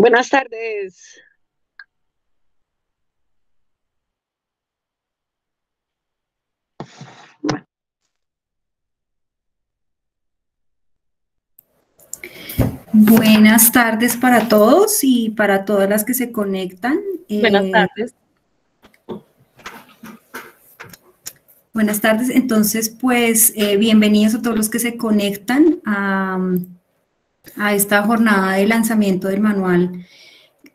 Buenas tardes. Buenas tardes para todos y para todas las que se conectan. Buenas tardes. Buenas tardes. Entonces, pues, bienvenidos a todos los que se conectan a esta jornada de lanzamiento del manual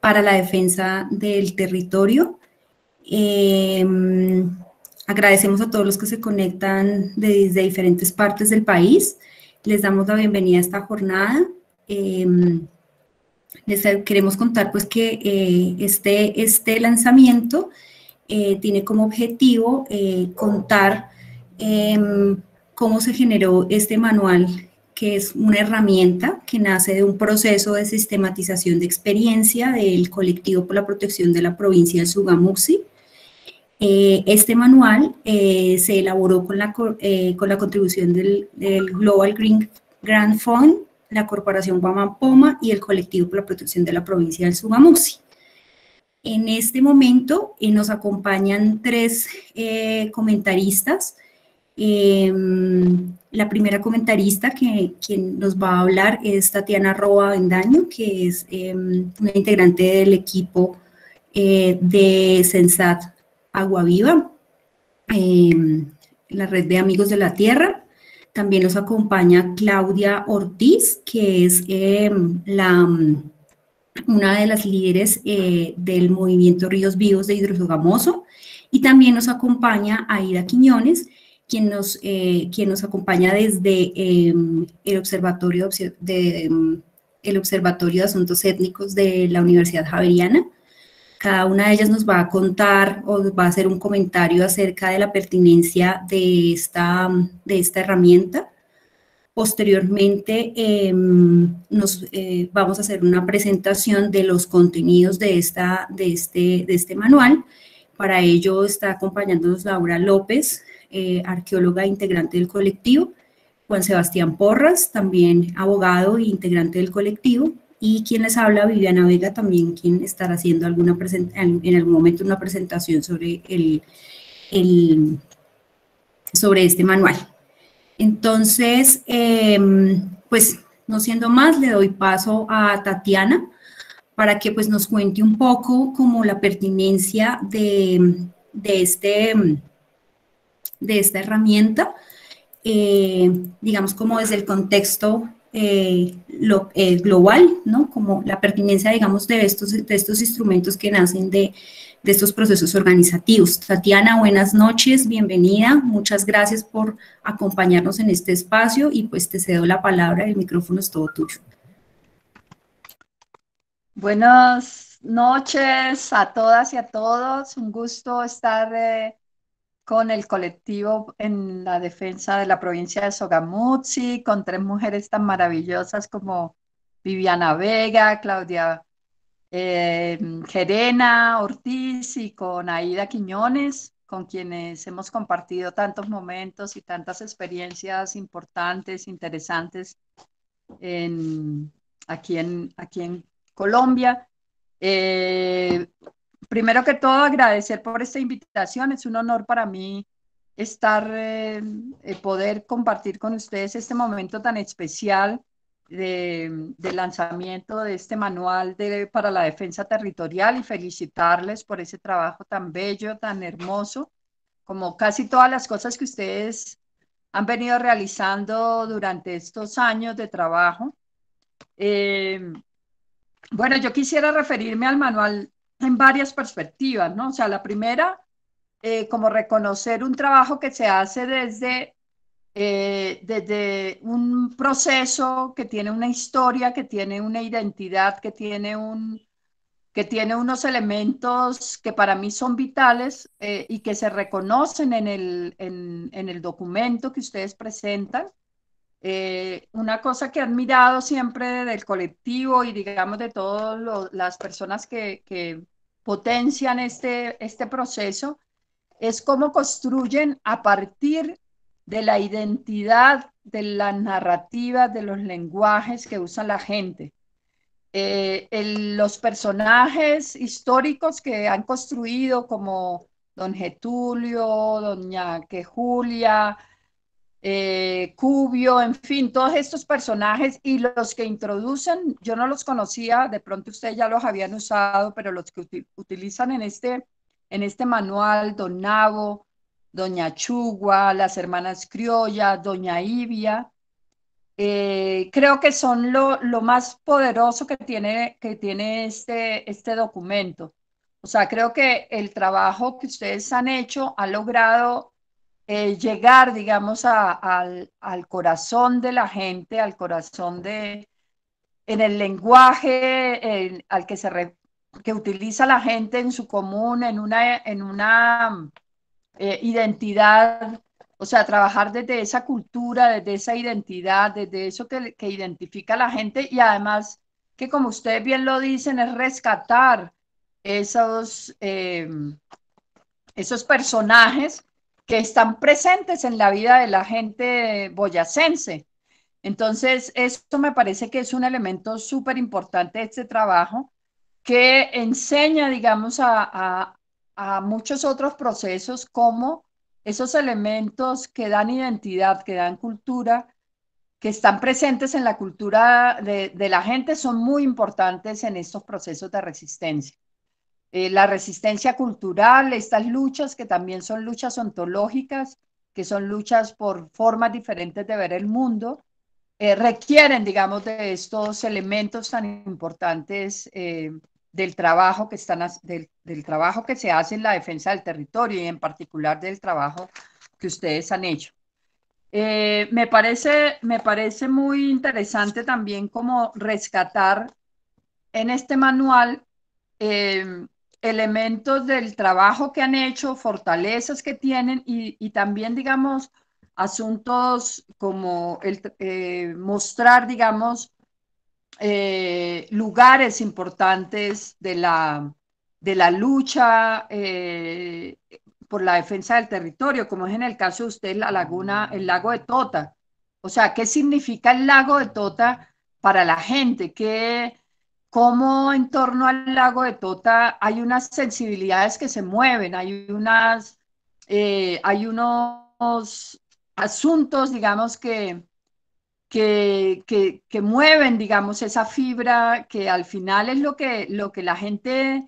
para la defensa del territorio. Agradecemos a todos los que se conectan desde diferentes partes del país. Les damos la bienvenida a esta jornada. Les queremos contar pues que este lanzamiento tiene como objetivo contar cómo se generó este manual, que es una herramienta que nace de un proceso de sistematización de experiencia del colectivo por la protección de la provincia del Sogamuxi. Este manual se elaboró con la contribución del Global Green Grant Fund, la Corporación Guamapoma y el Colectivo por la Protección de la Provincia del Sogamuxi. En este momento nos acompañan tres comentaristas. La primera comentarista quien nos va a hablar es Tatiana Roa Bendaño, que es una integrante del equipo de Sensat Agua Viva, la red de Amigos de la Tierra. También nos acompaña Claudia Ortiz, que es una de las líderes del movimiento Ríos Vivos de Hidrosogamoso. Y también nos acompaña Aida Quiñones, quien nos acompaña desde el Observatorio de Asuntos Étnicos de la Universidad Javeriana. Cada una de ellas nos va a contar o va a hacer un comentario acerca de la pertinencia de esta herramienta. Posteriormente vamos a hacer una presentación de los contenidos de este manual. Para ello está acompañándonos Laura López, arqueóloga e integrante del colectivo, Juan Sebastián Porras, también abogado e integrante del colectivo, y quien les habla, Viviana Vega, también quien estará haciendo en algún momento una presentación sobre sobre este manual. Entonces, pues no siendo más, le doy paso a Tatiana para que pues nos cuente un poco como la pertinencia de esta herramienta, digamos como desde el contexto global, ¿no? Como la pertinencia, digamos, de estos instrumentos que nacen de estos procesos organizativos. Tatiana, buenas noches, bienvenida, muchas gracias por acompañarnos en este espacio y pues te cedo la palabra, el micrófono es todo tuyo. Buenas noches a todas y a todos, un gusto estar con el colectivo en la defensa de la provincia de Sogamuxi, con tres mujeres tan maravillosas como Viviana Vega, Claudia Gerena Ortiz y con Aida Quiñones, con quienes hemos compartido tantos momentos y tantas experiencias importantes, interesantes aquí en Colombia. Primero que todo, agradecer por esta invitación. Es un honor para mí poder compartir con ustedes este momento tan especial de lanzamiento de este manual para la defensa territorial y felicitarles por ese trabajo tan bello, tan hermoso, como casi todas las cosas que ustedes han venido realizando durante estos años de trabajo. Bueno, yo quisiera referirme al manual en varias perspectivas, ¿no? O sea, la primera, como reconocer un trabajo que se hace desde un proceso que tiene una historia, que tiene una identidad, que tiene unos elementos que para mí son vitales y que se reconocen en el documento que ustedes presentan. Una cosa que he admirado siempre del colectivo y digamos de todas las personas que potencian este proceso es cómo construyen a partir de la identidad, de la narrativa, de los lenguajes que usa la gente. los personajes históricos que han construido, como don Getulio, doña que Julia, Cubio, en fin, todos estos personajes y los que introducen, yo no los conocía, de pronto ustedes ya los habían usado, pero los que utilizan en este manual, don Nabo, doña Chugua, las hermanas criollas, doña Ibia, creo que son lo más poderoso que tiene este documento. O sea, creo que el trabajo que ustedes han hecho ha logrado llegar, digamos, al corazón de la gente, al corazón en el lenguaje al que que utiliza la gente en su común, en una identidad, o sea, trabajar desde esa cultura, desde esa identidad, desde eso que identifica a la gente y además que como ustedes bien lo dicen, es rescatar esos, esos personajes que están presentes en la vida de la gente boyacense. Entonces, esto me parece que es un elemento súper importante de este trabajo que enseña, digamos, a muchos otros procesos como esos elementos que dan identidad, que dan cultura, que están presentes en la cultura de la gente, son muy importantes en estos procesos de resistencia. La resistencia cultural, estas luchas que también son luchas ontológicas, que son luchas por formas diferentes de ver el mundo, requieren, digamos, de estos elementos tan importantes del trabajo del trabajo que se hace en la defensa del territorio y en particular del trabajo que ustedes han hecho. Me parece muy interesante también como rescatar en este manual elementos del trabajo que han hecho, fortalezas que tienen y también, digamos, asuntos como mostrar, digamos, lugares importantes de la lucha por la defensa del territorio, como es en el caso de usted, la laguna, el lago de Tota. O sea, ¿qué significa el lago de Tota para la gente? Cómo en torno al lago de Tota hay unas sensibilidades que se mueven, hay unos asuntos, digamos, que mueven, digamos, esa fibra que al final es lo que la gente,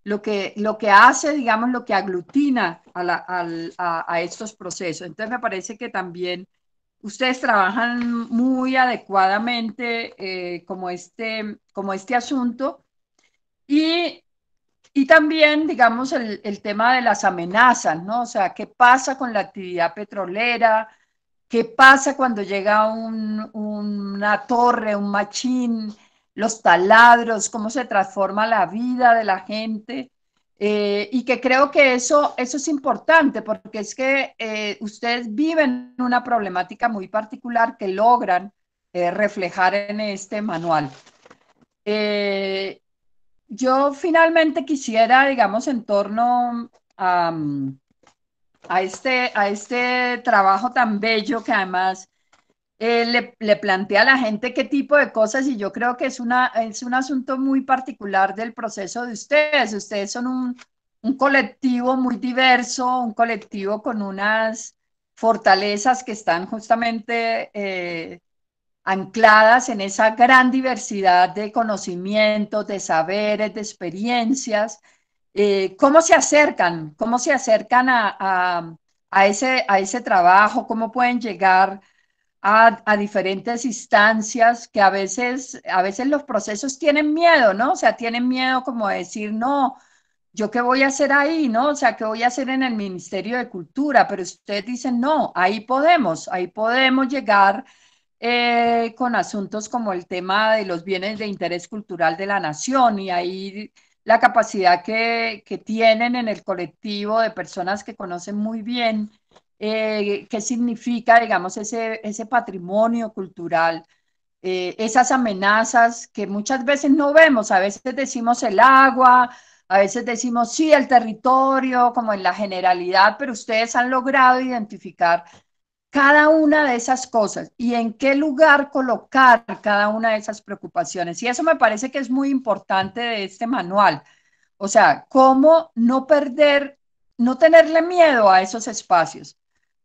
lo que hace, digamos, lo que aglutina a estos procesos. Entonces me parece que también ustedes trabajan muy adecuadamente como este asunto y, y también, digamos, el tema de las amenazas, ¿no? O sea, ¿qué pasa con la actividad petrolera? ¿Qué pasa cuando llega una torre, un machín, los taladros, cómo se transforma la vida de la gente? Y que creo que eso es importante porque es que ustedes viven una problemática muy particular que logran reflejar en este manual. Eh, yo finalmente quisiera, digamos, en torno a este trabajo tan bello que además le plantea a la gente qué tipo de cosas y yo creo que es un asunto muy particular del proceso de ustedes. Ustedes son un colectivo muy diverso, un colectivo con unas fortalezas que están justamente ancladas en esa gran diversidad de conocimientos, de saberes, de experiencias. ¿Cómo se acercan? ¿Cómo se acercan a ese trabajo? ¿Cómo pueden llegar a diferentes instancias que a veces los procesos tienen miedo, ¿no? O sea, tienen miedo como de decir, no, ¿yo qué voy a hacer ahí, no? O sea, ¿qué voy a hacer en el Ministerio de Cultura? Pero ustedes dicen, no, ahí podemos llegar con asuntos como el tema de los bienes de interés cultural de la nación y ahí la capacidad que tienen en el colectivo de personas que conocen muy bien qué significa, digamos, ese patrimonio cultural, esas amenazas que muchas veces no vemos, a veces decimos el agua, a veces decimos sí, el territorio, como en la generalidad, pero ustedes han logrado identificar cada una de esas cosas y en qué lugar colocar cada una de esas preocupaciones. Y eso me parece que es muy importante de este manual. O sea, cómo no perder, no tenerle miedo a esos espacios.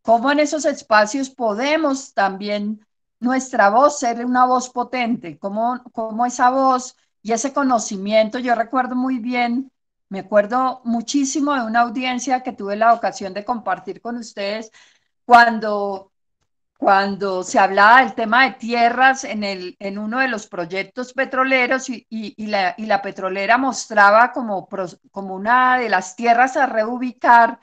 Cómo en esos espacios podemos también nuestra voz ser una voz potente. Cómo esa voz y ese conocimiento, yo recuerdo muy bien, me acuerdo muchísimo de una audiencia que tuve la ocasión de compartir con ustedes cuando, cuando se hablaba del tema de tierras en uno de los proyectos petroleros y la petrolera mostraba como una de las tierras a reubicar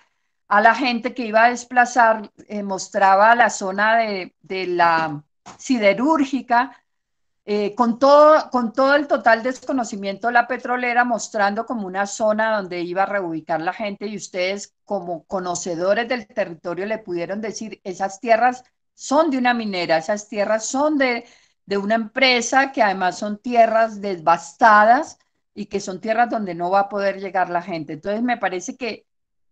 a la gente que iba a desplazar, mostraba la zona de la siderúrgica, con todo el total desconocimiento de la petrolera, mostrando como una zona donde iba a reubicar la gente y ustedes como conocedores del territorio le pudieron decir, esas tierras son de una minera, esas tierras son de una empresa que además son tierras devastadas y que son tierras donde no va a poder llegar la gente. Entonces me parece que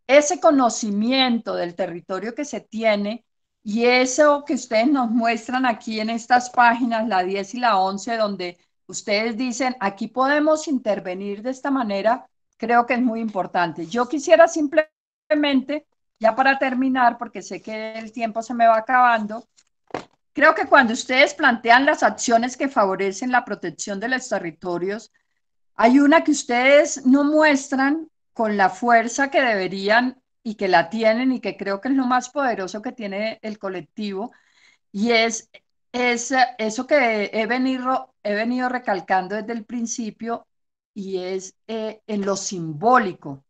ese conocimiento del territorio que se tiene y eso que ustedes nos muestran aquí en estas páginas, la 10 y la 11, donde ustedes dicen, aquí podemos intervenir de esta manera, creo que es muy importante. Yo quisiera simplemente, ya para terminar, porque sé que el tiempo se me va acabando, creo que cuando ustedes plantean las acciones que favorecen la protección de los territorios, hay una que ustedes no muestran con la fuerza que deberían y que la tienen y que creo que es lo más poderoso que tiene el colectivo y es eso que he venido recalcando desde el principio y es en lo simbólico,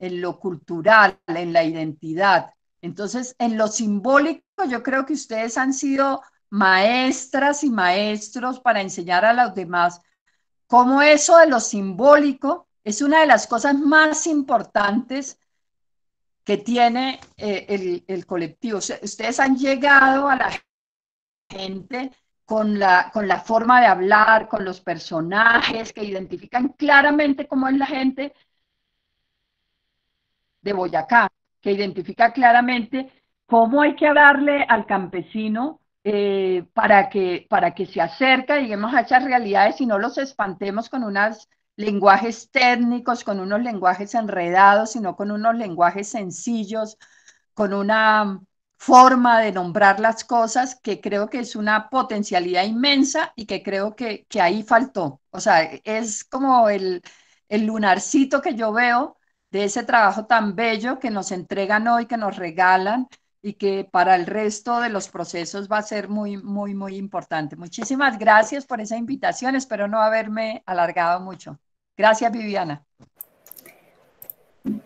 en lo cultural, en la identidad. Entonces, en lo simbólico, yo creo que ustedes han sido maestras y maestros para enseñar a los demás cómo eso de lo simbólico es una de las cosas más importantes que tiene el colectivo. O sea, ustedes han llegado a la gente con la forma de hablar, con los personajes que identifican claramente cómo es la gente de Boyacá, que identifica claramente cómo hay que hablarle al campesino para que se acerque, digamos, a esas realidades y no los espantemos con unos lenguajes técnicos, con unos lenguajes enredados, sino con unos lenguajes sencillos, con una forma de nombrar las cosas que creo que es una potencialidad inmensa y que creo que ahí faltó. O sea, es como el lunarcito que yo veo de ese trabajo tan bello que nos entregan hoy, que nos regalan y que para el resto de los procesos va a ser muy, muy, muy importante. Muchísimas gracias por esa invitación. Espero no haberme alargado mucho. Gracias, Viviana.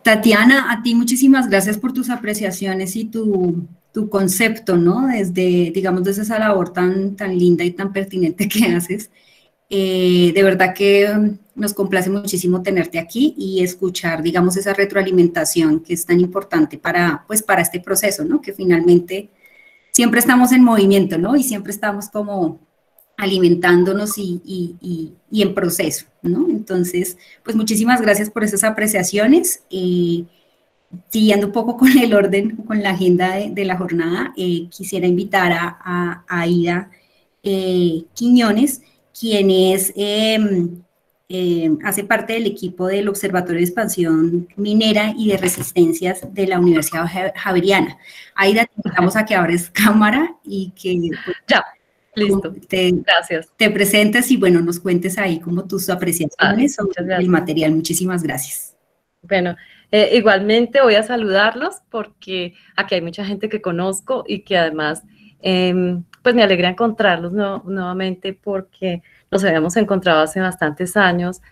Tatiana, a ti muchísimas gracias por tus apreciaciones y tu concepto, ¿no? Desde, digamos, desde esa labor tan linda y tan pertinente que haces. De verdad que nos complace muchísimo tenerte aquí y escuchar, digamos, esa retroalimentación que es tan importante pues, para este proceso, ¿no? Que finalmente siempre estamos en movimiento, ¿no? Y siempre estamos como alimentándonos y en proceso, ¿no? Entonces, pues muchísimas gracias por esas apreciaciones. Siguiendo un poco con el orden, con la agenda de la jornada, quisiera invitar a Aida Quiñones, quien hace parte del equipo del Observatorio de Expansión Minera y de Resistencias de la Universidad Javeriana. Aida, te invitamos a que abres cámara y que... Pues, ya, listo, gracias. Te presentes y, bueno, nos cuentes ahí como tus apreciaciones sobre el material. Muchísimas gracias. Bueno, igualmente voy a saludarlos porque aquí hay mucha gente que conozco y que además, pues me alegra encontrarlos nuevamente porque nos habíamos encontrado hace bastantes años,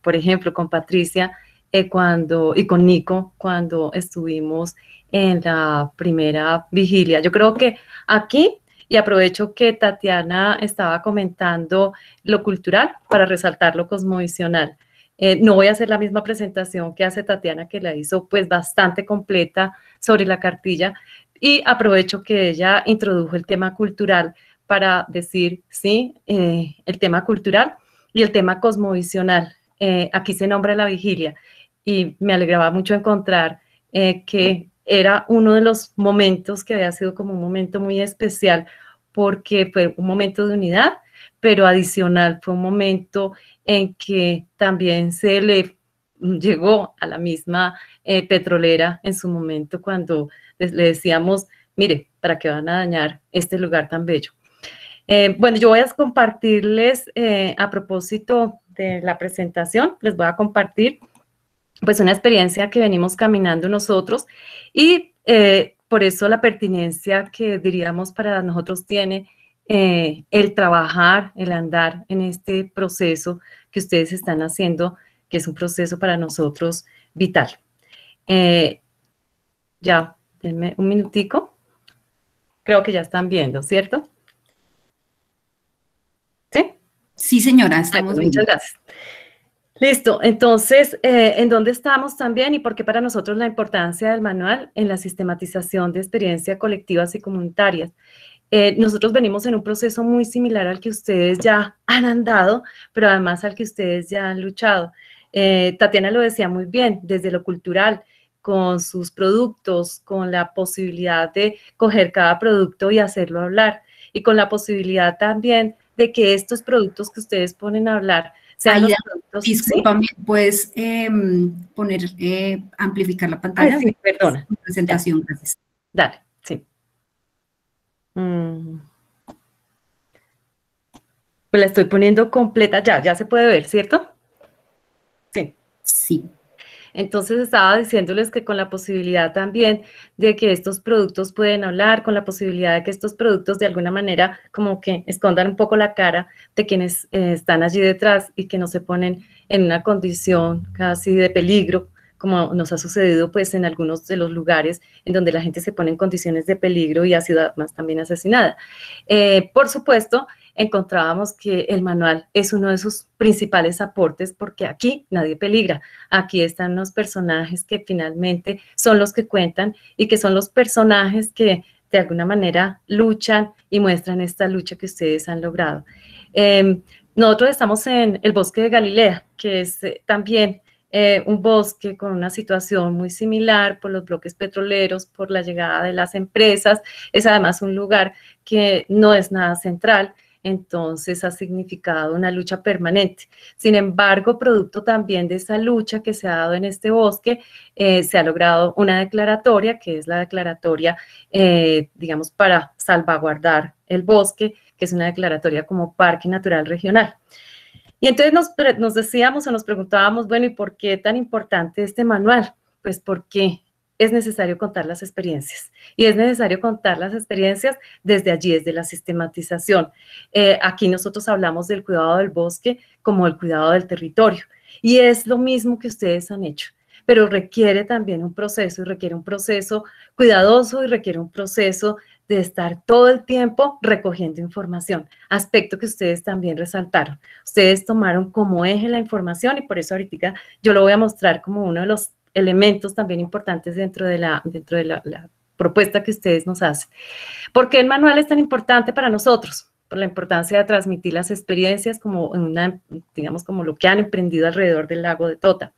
por ejemplo, con Patricia y con Nico cuando estuvimos en la primera vigilia. Yo creo que aquí, y aprovecho que Tatiana estaba comentando lo cultural para resaltar lo cosmovisional. No voy a hacer la misma presentación que hace Tatiana, que la hizo pues bastante completa sobre la cartilla, y aprovecho que ella introdujo el tema cultural para decir, sí, el tema cultural y el tema cosmovisional. Aquí se nombra la vigilia y me alegraba mucho encontrar que era uno de los momentos que había sido como un momento muy especial porque fue un momento de unidad, pero adicional fue un momento en que también se le llegó a la misma petrolera en su momento cuando le decíamos, mire, ¿para qué van a dañar este lugar tan bello? Bueno, yo voy a compartirles a propósito de la presentación, les voy a compartir pues una experiencia que venimos caminando nosotros y por eso la pertinencia que diríamos para nosotros tiene el trabajar, el andar en este proceso que ustedes están haciendo, que es un proceso para nosotros vital. Ya, denme un minutico. Creo que ya están viendo, ¿cierto? ¿Sí? Sí, señora, estamos bien. Muchas gracias. Listo, entonces, ¿en dónde estamos también y por qué para nosotros la importancia del manual en la sistematización de experiencias colectivas y comunitarias? Nosotros venimos en un proceso muy similar al que ustedes ya han andado, pero además al que ustedes ya han luchado. Tatiana lo decía muy bien, desde lo cultural, con sus productos, con la posibilidad de coger cada producto y hacerlo hablar, y con la posibilidad también de que estos productos que ustedes ponen a hablar sean Aida, los productos. discúlpame, ¿sí? ¿Puedes amplificar la pantalla? Ay, sí, perdona. Presentación, gracias. Dale, sí. Pues la estoy poniendo completa, ya se puede ver, ¿cierto? Sí. Sí. Entonces estaba diciéndoles que con la posibilidad también de que estos productos pueden hablar, con la posibilidad de que estos productos de alguna manera como que escondan un poco la cara de quienes están allí detrás y que no se ponen en una condición casi de peligro, como nos ha sucedido pues en algunos de los lugares en donde la gente se pone en condiciones de peligro y ha sido además también asesinada. Por supuesto, encontrábamos que el manual es uno de sus principales aportes porque aquí nadie peligra. Aquí están los personajes que finalmente son los que cuentan y que son los personajes que de alguna manera luchan y muestran esta lucha que ustedes han logrado. Nosotros estamos en el bosque de Galilea, que es también un bosque con una situación muy similar por los bloques petroleros, por la llegada de las empresas. Es además un lugar que no es nada central, entonces ha significado una lucha permanente. Sin embargo, producto también de esa lucha que se ha dado en este bosque, se ha logrado una declaratoria, que es la declaratoria, digamos, para salvaguardar el bosque, que es una declaratoria como Parque Natural Regional. Y entonces nos decíamos o nos preguntábamos, bueno, ¿y por qué tan importante este manual? Pues porque es necesario contar las experiencias. Y es necesario contar las experiencias desde allí, desde la sistematización. Aquí nosotros hablamos del cuidado del bosque como el cuidado del territorio. Y es lo mismo que ustedes han hecho, pero requiere también un proceso, y requiere un proceso cuidadoso y requiere un proceso de estar todo el tiempo recogiendo información, aspecto que ustedes también resaltaron. Ustedes tomaron como eje la información y por eso ahorita yo lo voy a mostrar como uno de los elementos también importantes dentro de la propuesta que ustedes nos hacen. ¿Por qué el manual es tan importante para nosotros? Por la importancia de transmitir las experiencias como digamos, como lo que han emprendido alrededor del lago de Tota.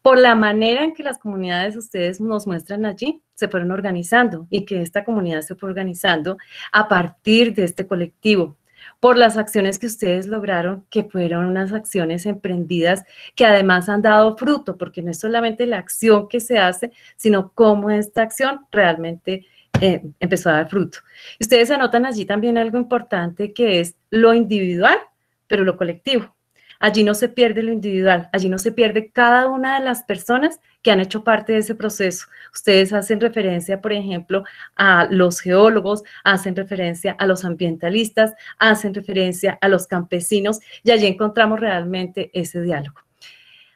Por la manera en que las comunidades ustedes nos muestran allí, se fueron organizando y que esta comunidad se fue organizando a partir de este colectivo. Por las acciones que ustedes lograron, que fueron unas acciones emprendidas que además han dado fruto, porque no es solamente la acción que se hace, sino cómo esta acción realmente empezó a dar fruto. Ustedes anotan allí también algo importante que es lo individual, pero lo colectivo. Allí no se pierde lo individual, allí no se pierde cada una de las personas que han hecho parte de ese proceso. Ustedes hacen referencia, por ejemplo, a los geólogos, hacen referencia a los ambientalistas, hacen referencia a los campesinos y allí encontramos realmente ese diálogo.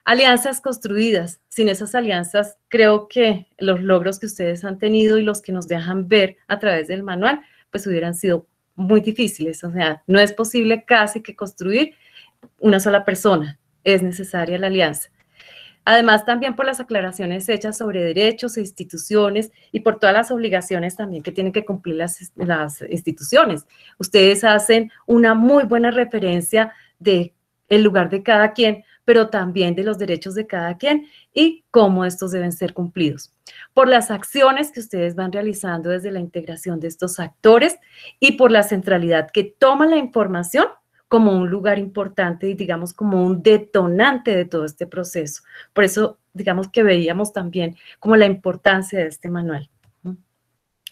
Alianzas construidas. Sin esas alianzas, creo que los logros que ustedes han tenido y los que nos dejan ver a través del manual, pues hubieran sido muy difíciles. O sea, no es posible casi que construir una sola persona, es necesaria la alianza. Además, también por las aclaraciones hechas sobre derechos e instituciones y por todas las obligaciones también que tienen que cumplir las instituciones. Ustedes hacen una muy buena referencia de el lugar de cada quien pero también de los derechos de cada quien y cómo estos deben ser cumplidos. Por las acciones que ustedes van realizando desde la integración de estos actores y por la centralidad que toma la información como un lugar importante y digamos como un detonante de todo este proceso. Por eso digamos que veíamos también como la importancia de este manual.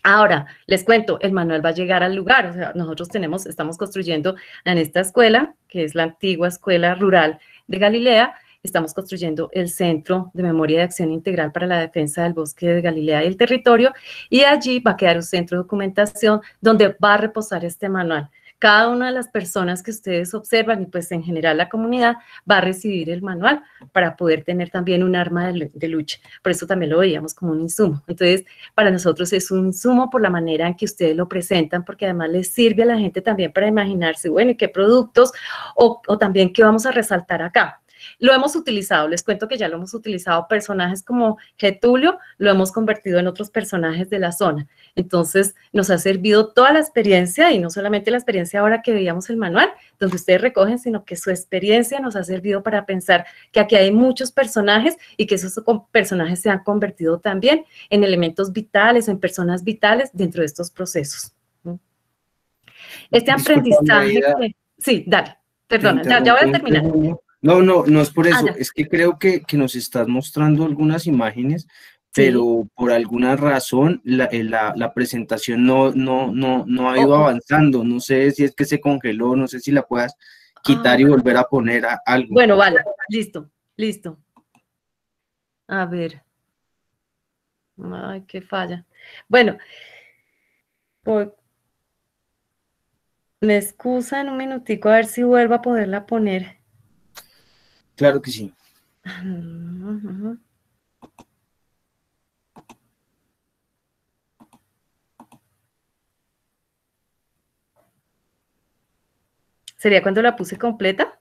Ahora, les cuento, el manual va a llegar al lugar, o sea, nosotros estamos construyendo en esta escuela, que es la antigua escuela rural de Galilea, estamos construyendo el Centro de Memoria de Acción Integral para la Defensa del Bosque de Galilea y el Territorio, y allí va a quedar un centro de documentación donde va a reposar este manual. Cada una de las personas que ustedes observan y pues en general la comunidad va a recibir el manual para poder tener también un arma de lucha. Por eso también lo veíamos como un insumo. Entonces, para nosotros es un insumo por la manera en que ustedes lo presentan, porque además les sirve a la gente también para imaginarse, bueno, ¿y qué productos? O también qué vamos a resaltar acá. Lo hemos utilizado, les cuento que ya lo hemos utilizado, personajes como Getulio, lo hemos convertido en otros personajes de la zona. Entonces, nos ha servido toda la experiencia, y no solamente la experiencia ahora que veíamos el manual, donde ustedes recogen, sino que su experiencia nos ha servido para pensar que aquí hay muchos personajes y que esos personajes se han convertido también en elementos vitales, en personas vitales dentro de estos procesos. Este aprendizaje que... Sí, dale, perdona, ya voy a terminar. No, no es por eso, ya. es que creo que nos estás mostrando algunas imágenes, pero por alguna razón la presentación no ha ido avanzando. No sé si es que se congeló, no sé si la puedas quitar y volver a poner algo. Bueno, vale, listo. A ver. Ay, qué falla. Bueno, me excusan un minutico a ver si vuelvo a poderla poner. Claro que sí. ¿Sería cuando la puse completa?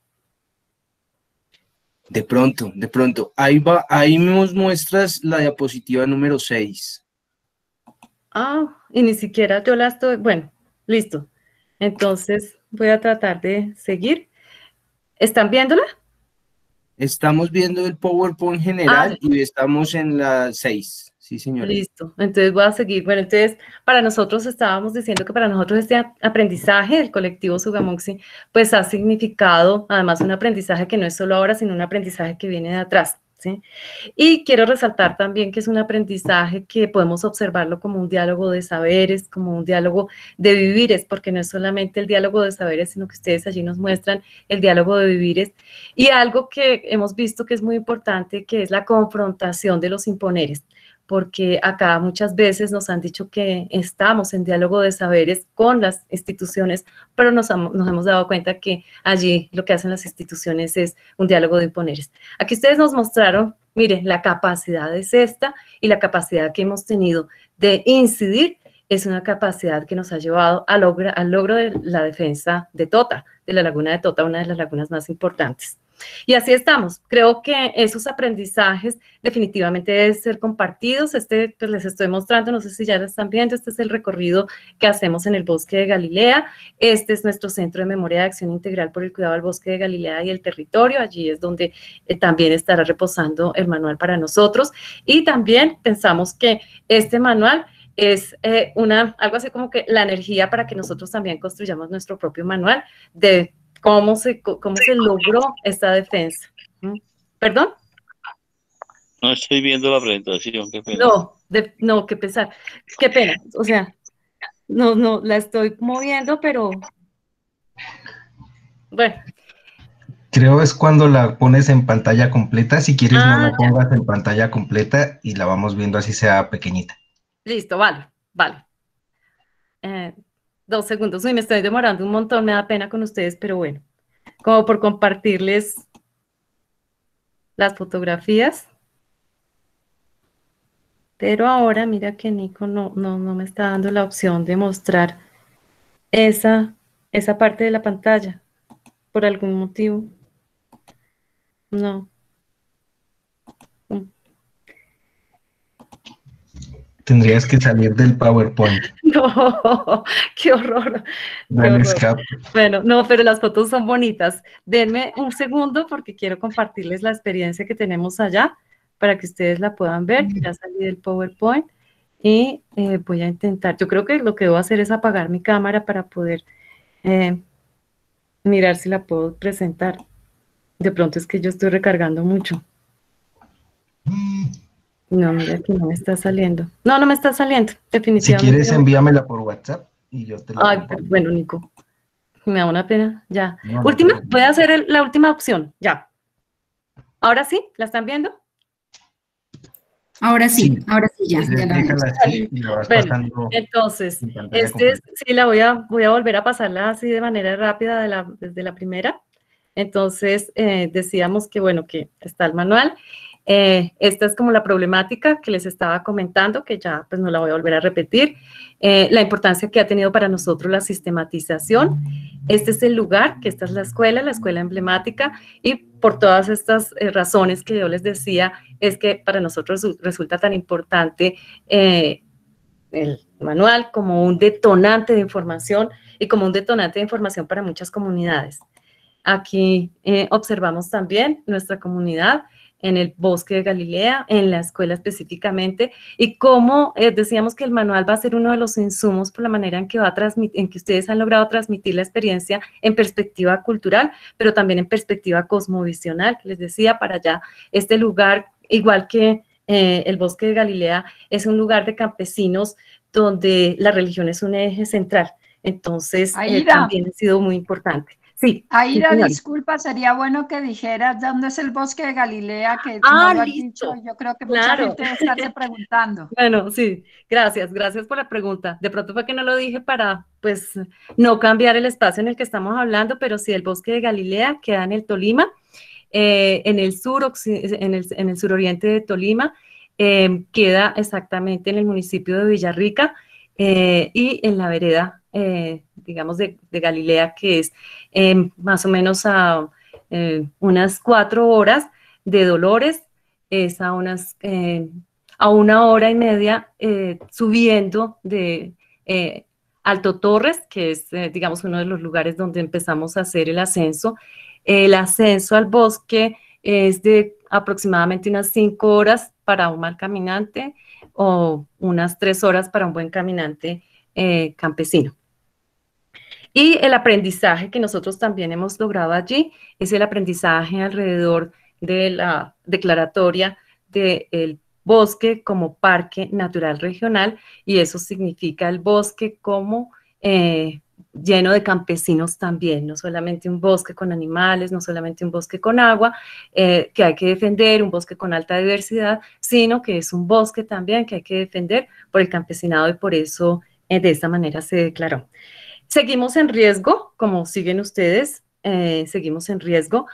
De pronto. Ahí va, ahí nos muestras la diapositiva número 6. Y ni siquiera yo la estoy... Bueno, listo. Entonces voy a tratar de seguir. ¿Están viéndola? Estamos viendo el PowerPoint general y estamos en la 6. Sí, señora. Listo, entonces voy a seguir. Bueno, entonces, para nosotros estábamos diciendo que para nosotros este aprendizaje del colectivo Sugamuxi, pues ha significado además un aprendizaje que no es solo ahora, sino un aprendizaje que viene de atrás, ¿sí? Y quiero resaltar también que es un aprendizaje que podemos observarlo como un diálogo de saberes, como un diálogo de vivires, porque no es solamente el diálogo de saberes, sino que ustedes allí nos muestran el diálogo de vivires. Y algo que hemos visto que es muy importante, que es la confrontación de los imponeres, porque acá muchas veces nos han dicho que estamos en diálogo de saberes con las instituciones, pero nos hemos dado cuenta que allí lo que hacen las instituciones es un diálogo de imponeres. Aquí ustedes nos mostraron, miren, la capacidad es esta y la capacidad que hemos tenido de incidir es una capacidad que nos ha llevado al logro de la defensa de Tota, de la laguna de Tota, una de las lagunas más importantes. Y así estamos. Creo que esos aprendizajes definitivamente deben ser compartidos. Pues les estoy mostrando, no sé si ya lo están viendo, este es el recorrido que hacemos en el Bosque de Galilea. Este es nuestro Centro de Memoria de Acción Integral por el Cuidado del Bosque de Galilea y el Territorio. Allí es donde también estará reposando el manual para nosotros. Y también pensamos que este manual es algo así como que la energía para que nosotros también construyamos nuestro propio manual de cómo se logró esta defensa. ¿Perdón? No estoy viendo la presentación, qué pena. No, qué pesar. Qué pena, o sea, no, la estoy moviendo, pero bueno. Creo es cuando la pones en pantalla completa. Si quieres, no la pongas en pantalla completa y la vamos viendo así sea pequeñita. Listo, vale. 2 segundos. Uy, me estoy demorando un montón, me da pena con ustedes, pero bueno. Como por compartirles las fotografías. Pero ahora mira que Nico no me está dando la opción de mostrar esa parte de la pantalla. Por algún motivo. No. Tendrías que salir del PowerPoint. No, qué horror. Qué Dale horror. escape. Bueno, no, pero las fotos son bonitas. Denme un segundo porque quiero compartirles la experiencia que tenemos allá para que ustedes la puedan ver. Ya salí del PowerPoint y voy a intentar. Yo creo que lo que debo hacer es apagar mi cámara para poder mirar si la puedo presentar. De pronto es que yo estoy recargando mucho. No, mira que no me está saliendo. No, no me está saliendo, Si definitivamente. quieres, no. envíamela por WhatsApp y yo te la Ay, comparto. bueno, Nico. Me da una pena. Ya. No, no te Última, preocupes. voy a hacer la última opción. Ya. ¿Ahora sí? ¿La están viendo? Ahora sí, Sí. ahora sí, ya la vemos. Déjala así y la vas Bueno, pasando entonces, en pantalla sí, completa. la voy a volver a pasarla así de manera rápida desde la primera. Entonces, decíamos que, bueno, que está el manual. Esta es como la problemática que les estaba comentando, que ya pues no la voy a volver a repetir. La importancia que ha tenido para nosotros la sistematización. Este es el lugar, que esta es la escuela emblemática, y por todas estas razones que yo les decía, es que para nosotros resulta tan importante el manual como un detonante de información y como un detonante de información para muchas comunidades. Aquí observamos también nuestra comunidad en el bosque de Galilea, en la escuela específicamente, y cómo decíamos que el manual va a ser uno de los insumos por la manera en que en que ustedes han logrado transmitir la experiencia en perspectiva cultural, pero también en perspectiva cosmovisional, que les decía, para allá este lugar, igual que el bosque de Galilea, es un lugar de campesinos donde la religión es un eje central. Entonces, Aida. también ha sido muy importante. Sí. Aida, Sí, disculpa, sería bueno que dijeras dónde es el bosque de Galilea, que Ah, no lo has listo. dicho. Yo creo que Claro. mucha gente debe estarse preguntando. Bueno, sí, gracias por la pregunta. De pronto fue que no lo dije para, pues, no cambiar el espacio en el que estamos hablando, pero sí, el bosque de Galilea queda en el Tolima, en el suroriente de Tolima, queda exactamente en el municipio de Villarrica y en la vereda, digamos, de Galilea, que es más o menos a unas 4 horas de Dolores, es a unas a 1 hora y media subiendo de Alto Torres, que es, digamos, uno de los lugares donde empezamos a hacer el ascenso. El ascenso al bosque es de aproximadamente unas 5 horas para un mal caminante o unas 3 horas para un buen caminante campesino. Y el aprendizaje que nosotros también hemos logrado allí es el aprendizaje alrededor de la declaratoria del bosque como parque natural regional, y eso significa el bosque como lleno de campesinos también, no solamente un bosque con animales, no solamente un bosque con agua que hay que defender, un bosque con alta diversidad, sino que es un bosque también que hay que defender por el campesinado, y por eso de esta manera se declaró. Seguimos en riesgo, como siguen ustedes, seguimos en riesgo.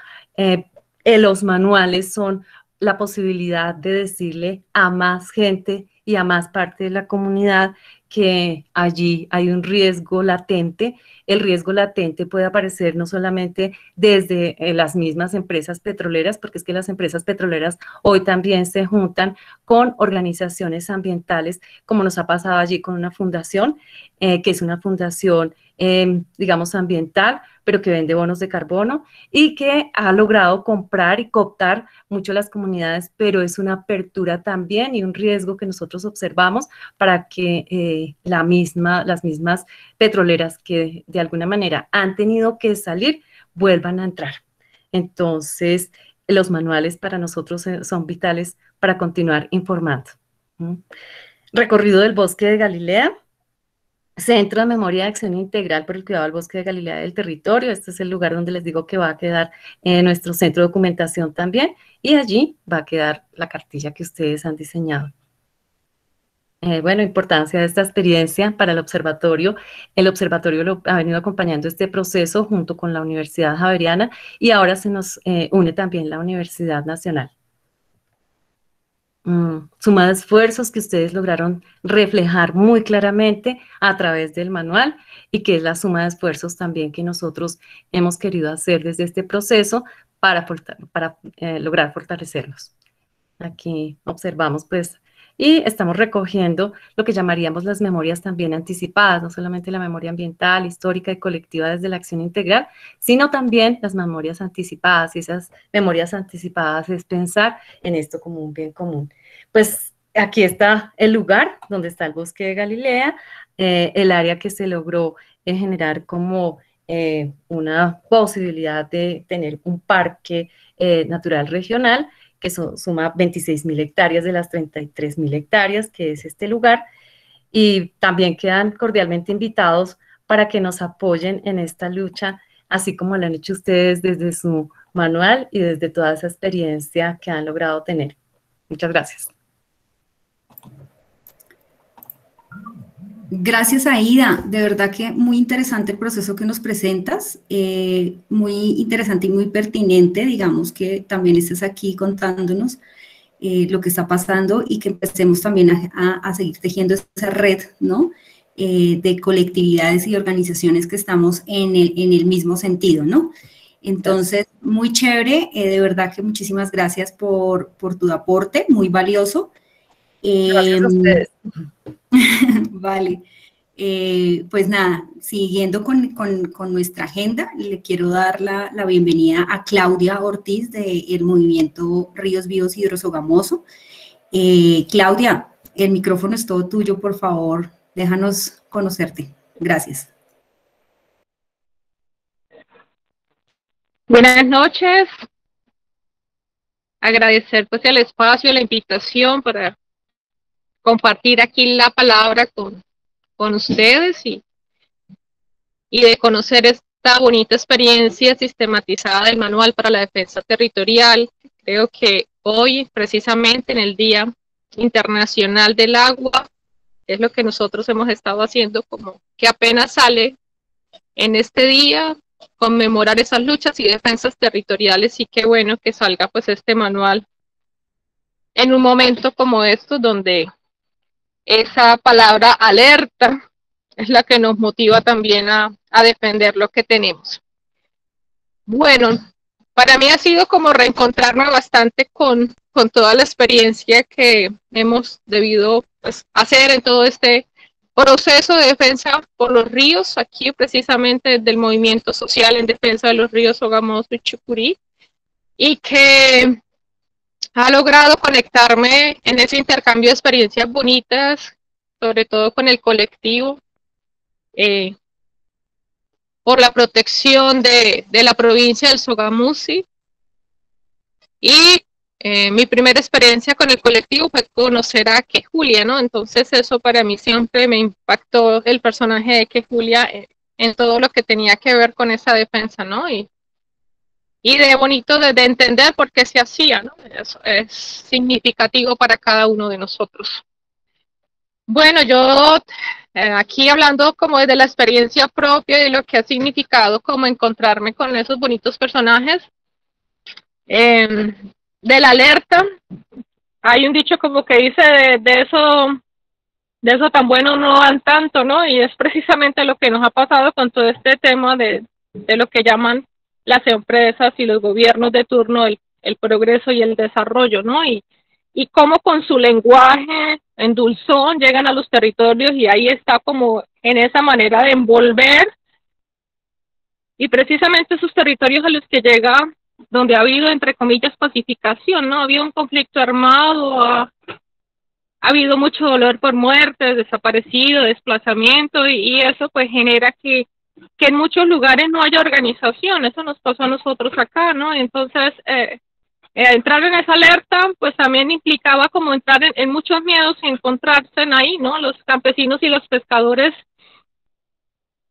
Los manuales son la posibilidad de decirle a más gente y a más parte de la comunidad que allí hay un riesgo latente. El riesgo latente puede aparecer no solamente desde las mismas empresas petroleras, porque es que las empresas petroleras hoy también se juntan con organizaciones ambientales, como nos ha pasado allí con una fundación, que es una fundación digamos, ambiental, pero que vende bonos de carbono y que ha logrado comprar y cooptar mucho las comunidades, pero es una apertura también y un riesgo que nosotros observamos para que las mismas petroleras que de alguna manera han tenido que salir, vuelvan a entrar. Entonces, los manuales para nosotros son vitales para continuar informando. Recorrido del bosque de Galilea. Centro de Memoria de Acción Integral por el Cuidado del Bosque de Galilea del Territorio. Este es el lugar donde les digo que va a quedar nuestro centro de documentación también, y allí va a quedar la cartilla que ustedes han diseñado. Bueno, importancia de esta experiencia para el observatorio. El observatorio lo ha venido acompañando este proceso junto con la Universidad Javeriana, y ahora se nos une también la Universidad Nacional. Suma de esfuerzos que ustedes lograron reflejar muy claramente a través del manual, y que es la suma de esfuerzos también que nosotros hemos querido hacer desde este proceso para lograr fortalecerlos. Aquí observamos pues y estamos recogiendo lo que llamaríamos las memorias también anticipadas, no solamente la memoria ambiental, histórica y colectiva desde la acción integral, sino también las memorias anticipadas, y esas memorias anticipadas es pensar en esto como un bien común. Pues aquí está el lugar donde está el bosque de Galilea, el área que se logró generar como una posibilidad de tener un parque natural regional que suma 26.000 hectáreas de las 33.000 hectáreas que es este lugar, y también quedan cordialmente invitados para que nos apoyen en esta lucha, así como lo han hecho ustedes desde su manual y desde toda esa experiencia que han logrado tener. Muchas gracias. Gracias, Aida. De verdad que muy interesante el proceso que nos presentas, muy interesante y muy pertinente, digamos, que también estés aquí contándonos lo que está pasando y que empecemos también a seguir tejiendo esa red, ¿no? De colectividades y organizaciones que estamos en el mismo sentido, ¿no? Entonces, muy chévere, de verdad que muchísimas gracias por tu aporte, muy valioso. Gracias a ustedes. Vale. Pues nada, siguiendo con nuestra agenda, le quiero dar la bienvenida a Claudia Ortiz del Movimiento Ríos Vivos Hidrosogamoso. Claudia, el micrófono es todo tuyo, por favor, déjanos conocerte. Gracias. Buenas noches. Agradecer pues el espacio, la invitación para compartir aquí la palabra con ustedes y de conocer esta bonita experiencia sistematizada del Manual para la Defensa Territorial. Creo que hoy, precisamente en el Día Internacional del Agua, es lo que nosotros hemos estado haciendo, como que apenas sale en este día, conmemorar esas luchas y defensas territoriales, y qué bueno que salga pues este manual en un momento como estos, donde esa palabra alerta es la que nos motiva también a defender lo que tenemos. Bueno, para mí ha sido como reencontrarme bastante con toda la experiencia que hemos debido pues, hacer en todo este proceso de defensa por los ríos, aquí precisamente del movimiento social en defensa de los ríos Sogamoso y Chucurí, y que ha logrado conectarme en ese intercambio de experiencias bonitas, sobre todo con el colectivo, por la protección de la provincia del Sogamusi. Y mi primera experiencia con el colectivo fue conocer a Que Julia, ¿no? Entonces eso para mí siempre me impactó el personaje de Que Julia en todo lo que tenía que ver con esa defensa, ¿no? Y de bonito de entender por qué se hacía, ¿no? Eso es significativo para cada uno de nosotros. Bueno, yo aquí hablando como desde la experiencia propia y lo que ha significado como encontrarme con esos bonitos personajes, de la alerta, hay un dicho como que dice de eso tan bueno no van tanto, ¿no? Y es precisamente lo que nos ha pasado con todo este tema de lo que llaman las empresas y los gobiernos de turno, el progreso y el desarrollo, ¿no? Y cómo con su lenguaje en dulzón llegan a los territorios, y ahí está como en esa manera de envolver, y precisamente esos territorios a los que llega, donde ha habido, entre comillas, pacificación, ¿no? Ha habido un conflicto armado, ha habido mucho dolor por muerte, desaparecido, desplazamiento, y eso pues genera que en muchos lugares no haya organización. Eso nos pasó a nosotros acá, ¿no? Entonces, entrar en esa alerta, pues también implicaba como entrar en muchos miedos y encontrarse ahí, ¿no? Los campesinos y los pescadores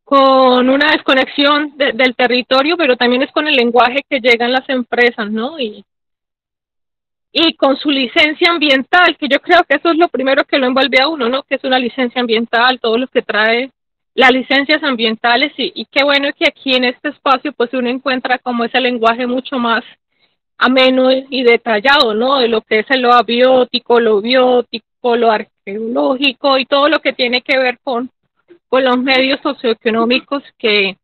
con una desconexión del territorio, pero también es con el lenguaje que llegan las empresas, ¿no? Y con su licencia ambiental, que yo creo que eso es lo primero que lo envuelve a uno, ¿no? Que es una licencia ambiental, todo lo que trae las licencias ambientales, y qué bueno que aquí en este espacio pues uno encuentra como ese lenguaje mucho más ameno y detallado, ¿no? De lo que es lo abiótico, lo biótico, lo arqueológico y todo lo que tiene que ver con los medios socioeconómicos que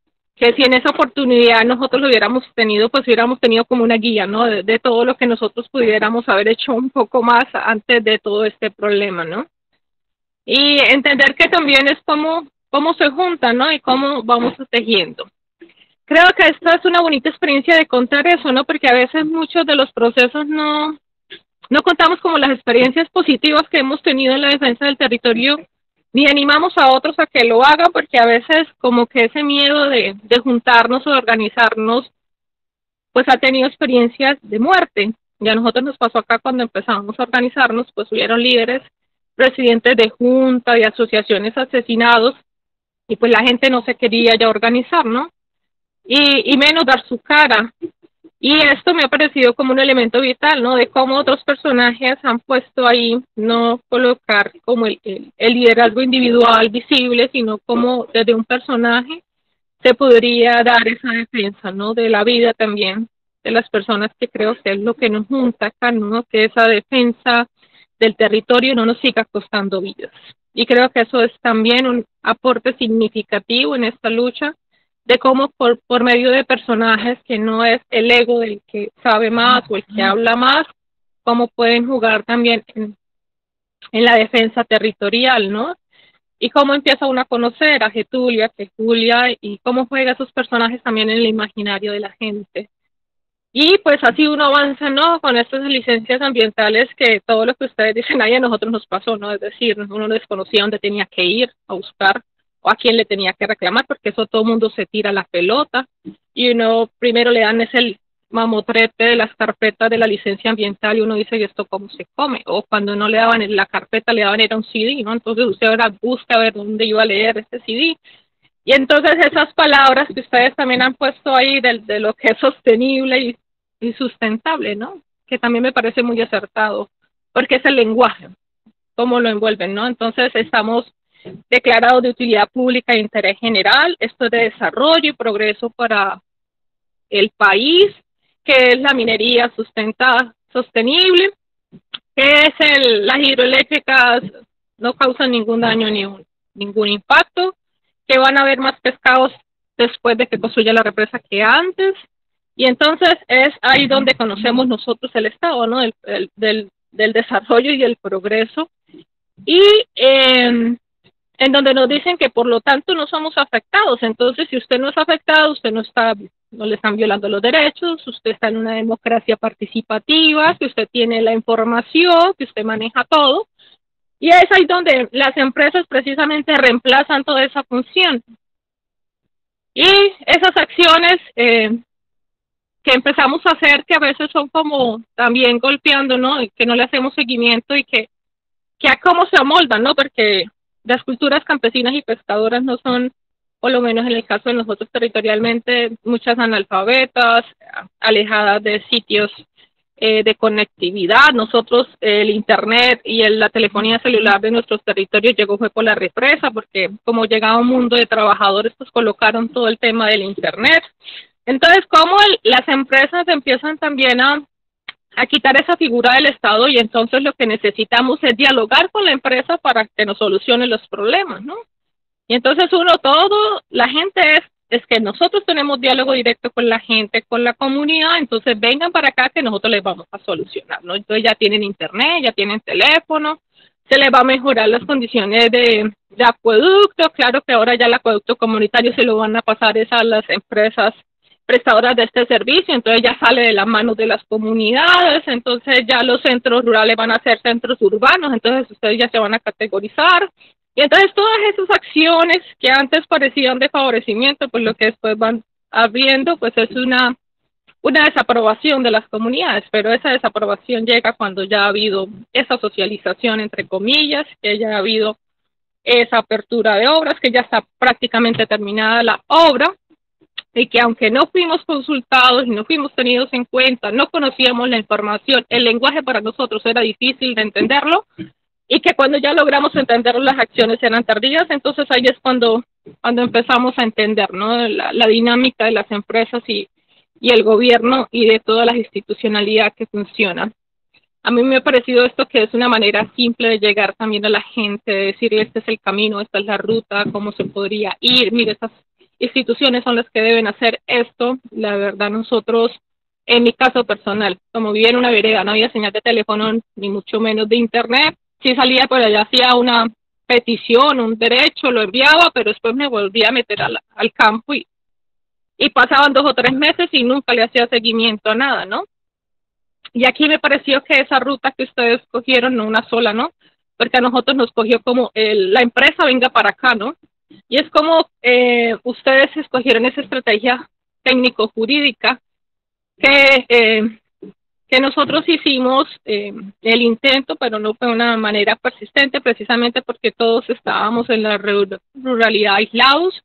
que si en esa oportunidad nosotros lo hubiéramos tenido, pues hubiéramos tenido como una guía, ¿no? De todo lo que nosotros pudiéramos haber hecho un poco más antes de todo este problema, ¿no? Y entender que también es cómo se juntan, ¿no? Y cómo vamos tejiendo. Creo que esta es una bonita experiencia de contar eso, ¿no? Porque a veces muchos de los procesos no contamos como las experiencias positivas que hemos tenido en la defensa del territorio, ni animamos a otros a que lo hagan, porque a veces como que ese miedo de juntarnos o de organizarnos, pues ha tenido experiencias de muerte. Ya a nosotros nos pasó acá cuando empezamos a organizarnos, pues hubieron líderes, presidentes de junta, de asociaciones asesinados, y pues la gente no se quería ya organizar, ¿no? Y menos dar su cara. Y esto me ha parecido como un elemento vital, ¿no? De cómo otros personajes han puesto ahí, no colocar como el liderazgo individual visible, sino como desde un personaje se podría dar esa defensa, ¿no? De la vida también, de las personas, que creo que es lo que nos junta acá, ¿no? Que esa defensa del territorio no nos siga costando vidas. Y creo que eso es también un aporte significativo en esta lucha, de cómo por medio de personajes que no es el ego del que sabe más o el que habla más, cómo pueden jugar también en la defensa territorial, ¿no? Y cómo empieza uno a conocer a Getulia, que Julia, y cómo juega esos personajes también en el imaginario de la gente. Y pues así uno avanza, ¿no? Con estas licencias ambientales, que todo lo que ustedes dicen ahí a nosotros nos pasó, ¿no? Es decir, uno no desconocía dónde tenía que ir a buscar o a quién le tenía que reclamar, porque eso todo el mundo se tira la pelota y uno primero le dan ese mamotrete de las carpetas de la licencia ambiental y uno dice, ¿y esto cómo se come? O cuando no le daban en la carpeta, le daban era un CD, ¿no? Entonces usted ahora busca ver dónde iba a leer ese CD. Y entonces esas palabras que ustedes también han puesto ahí de lo que es sostenible y sustentable, ¿no? Que también me parece muy acertado, porque es el lenguaje, cómo lo envuelven, ¿no? Entonces estamos declarados de utilidad pública e interés general, esto es de desarrollo y progreso para el país, que es la minería sostenible, que es las hidroeléctricas no causan ningún daño ni ningún impacto, que van a haber más pescados después de que construya la represa que antes, y entonces es ahí donde conocemos nosotros el estado, ¿no? del desarrollo y el progreso, y en donde nos dicen que por lo tanto no somos afectados. Entonces, si usted no es afectado, usted no le están violando los derechos, usted está en una democracia participativa, que usted tiene la información, que usted maneja todo, y es ahí donde las empresas precisamente reemplazan toda esa función. Y esas acciones que empezamos a hacer, que a veces son como también golpeando, ¿no? Y que no le hacemos seguimiento, y que a cómo se amoldan, ¿no? Porque las culturas campesinas y pescadoras no son, por lo menos en el caso de nosotros territorialmente, muchas analfabetas, alejadas de sitios de conectividad. Nosotros el internet y la telefonía celular de nuestros territorios llegó fue por la represa, porque como llegaba un mundo de trabajadores, pues colocaron todo el tema del internet. Entonces, cómo las empresas empiezan también a quitar esa figura del Estado, y entonces lo que necesitamos es dialogar con la empresa para que nos solucione los problemas, ¿no? Y entonces la gente es que nosotros tenemos diálogo directo con la gente, con la comunidad, entonces vengan para acá que nosotros les vamos a solucionar, ¿no? Entonces ya tienen internet, ya tienen teléfono, se les va a mejorar las condiciones de acueducto. Claro que ahora ya el acueducto comunitario se lo van a pasar a las empresas prestadoras de este servicio, entonces ya sale de las manos de las comunidades, entonces ya los centros rurales van a ser centros urbanos, entonces ustedes ya se van a categorizar, y entonces todas esas acciones que antes parecían de favorecimiento, pues lo que después van habiendo, pues es una desaprobación de las comunidades, pero esa desaprobación llega cuando ya ha habido esa socialización, entre comillas, que ya ha habido esa apertura de obras, que ya está prácticamente terminada la obra, y que aunque no fuimos consultados y no fuimos tenidos en cuenta, no conocíamos la información, el lenguaje para nosotros era difícil de entenderlo, y que cuando ya logramos entenderlo las acciones eran tardías. Entonces ahí es cuando empezamos a entender, ¿no? la dinámica de las empresas y el gobierno y de toda la institucionalidad que funciona. A mí me ha parecido esto que es una manera simple de llegar también a la gente, de decirle este es el camino, esta es la ruta, cómo se podría ir, mire, estas instituciones son las que deben hacer esto. La verdad, nosotros, en mi caso personal, como vivía en una vereda, no había señal de teléfono, ni mucho menos de internet. Sí salía por allá, hacía una petición, un derecho, lo enviaba, pero después me volvía a meter al campo y pasaban 2 o 3 meses y nunca le hacía seguimiento a nada, ¿no? Y aquí me pareció que esa ruta que ustedes cogieron, no una sola, ¿no? Porque a nosotros nos cogió como la empresa venga para acá, ¿no? Y es como ustedes escogieron esa estrategia técnico-jurídica que nosotros hicimos el intento, pero no fue de una manera persistente, precisamente porque todos estábamos en la ruralidad aislados.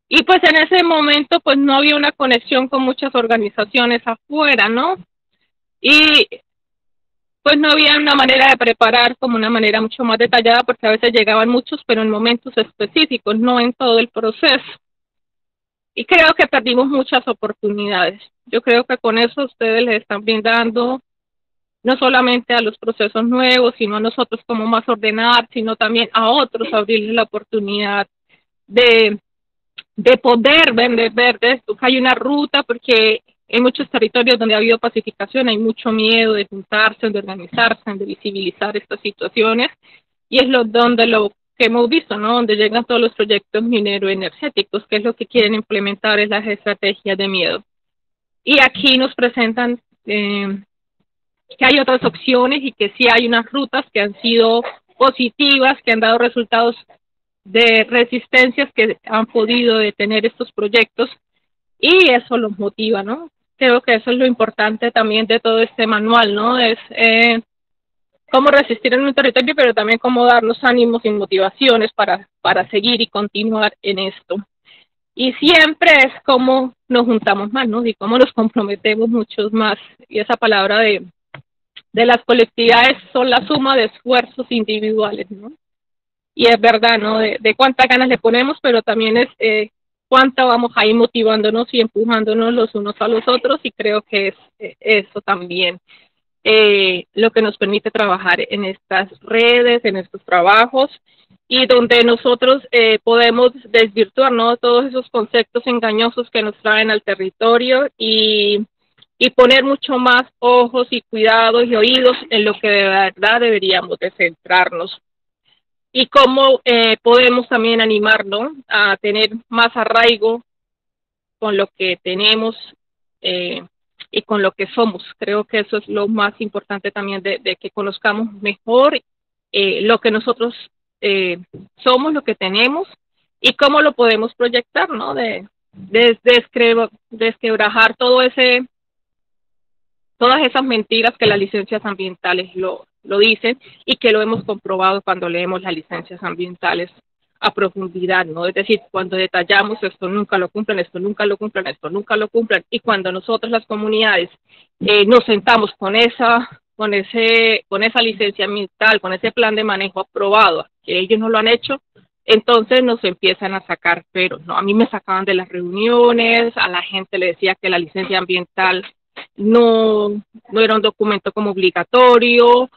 Y pues en ese momento pues no había una conexión con muchas organizaciones afuera, ¿no? Y pues no había una manera de preparar como una manera mucho más detallada, porque a veces llegaban muchos, pero en momentos específicos, no en todo el proceso. Y creo que perdimos muchas oportunidades. Yo creo que con eso ustedes les están brindando no solamente a los procesos nuevos, sino a nosotros como más ordenar, sino también a otros abrirles la oportunidad de poder ver que hay una ruta, porque en muchos territorios donde ha habido pacificación hay mucho miedo de juntarse, de organizarse, de visibilizar estas situaciones, y es donde lo que hemos visto, ¿no? Donde llegan todos los proyectos minero-energéticos, que es lo que quieren implementar, es las estrategias de miedo. Y aquí nos presentan que hay otras opciones y que sí hay unas rutas que han sido positivas, que han dado resultados de resistencias que han podido detener estos proyectos, y eso los motiva, ¿no? Creo que eso es lo importante también de todo este manual, ¿no? Es cómo resistir en un territorio, pero también cómo darnos ánimos y motivaciones para seguir y continuar en esto. Y siempre es cómo nos juntamos más, ¿no? Y cómo nos comprometemos muchos más. Y esa palabra de las colectividades son la suma de esfuerzos individuales, ¿no? Y es verdad, ¿no? De cuántas ganas le ponemos, pero también es cuánta vamos ahí motivándonos y empujándonos los unos a los otros, y creo que es eso también lo que nos permite trabajar en estas redes, en estos trabajos, y donde nosotros podemos desvirtuar, ¿no? Todos esos conceptos engañosos que nos traen al territorio y poner mucho más ojos y cuidados y oídos en lo que de verdad deberíamos de centrarnos. Y cómo podemos también animarnos a tener más arraigo con lo que tenemos y con lo que somos. Creo que eso es lo más importante también, de que conozcamos mejor lo que nosotros somos, lo que tenemos, y cómo lo podemos proyectar, ¿no? De desquebrajar todas esas mentiras que las licencias ambientales lo dicen, y que lo hemos comprobado cuando leemos las licencias ambientales a profundidad, ¿no? Es decir, cuando detallamos esto nunca lo cumplen, esto nunca lo cumplen, esto nunca lo cumplen, y cuando nosotros las comunidades nos sentamos con esa licencia ambiental, con ese plan de manejo aprobado, que ellos no lo han hecho, entonces nos empiezan a sacar peros, ¿no? A mí me sacaban de las reuniones, a la gente le decía que la licencia ambiental no era un documento como obligatorio,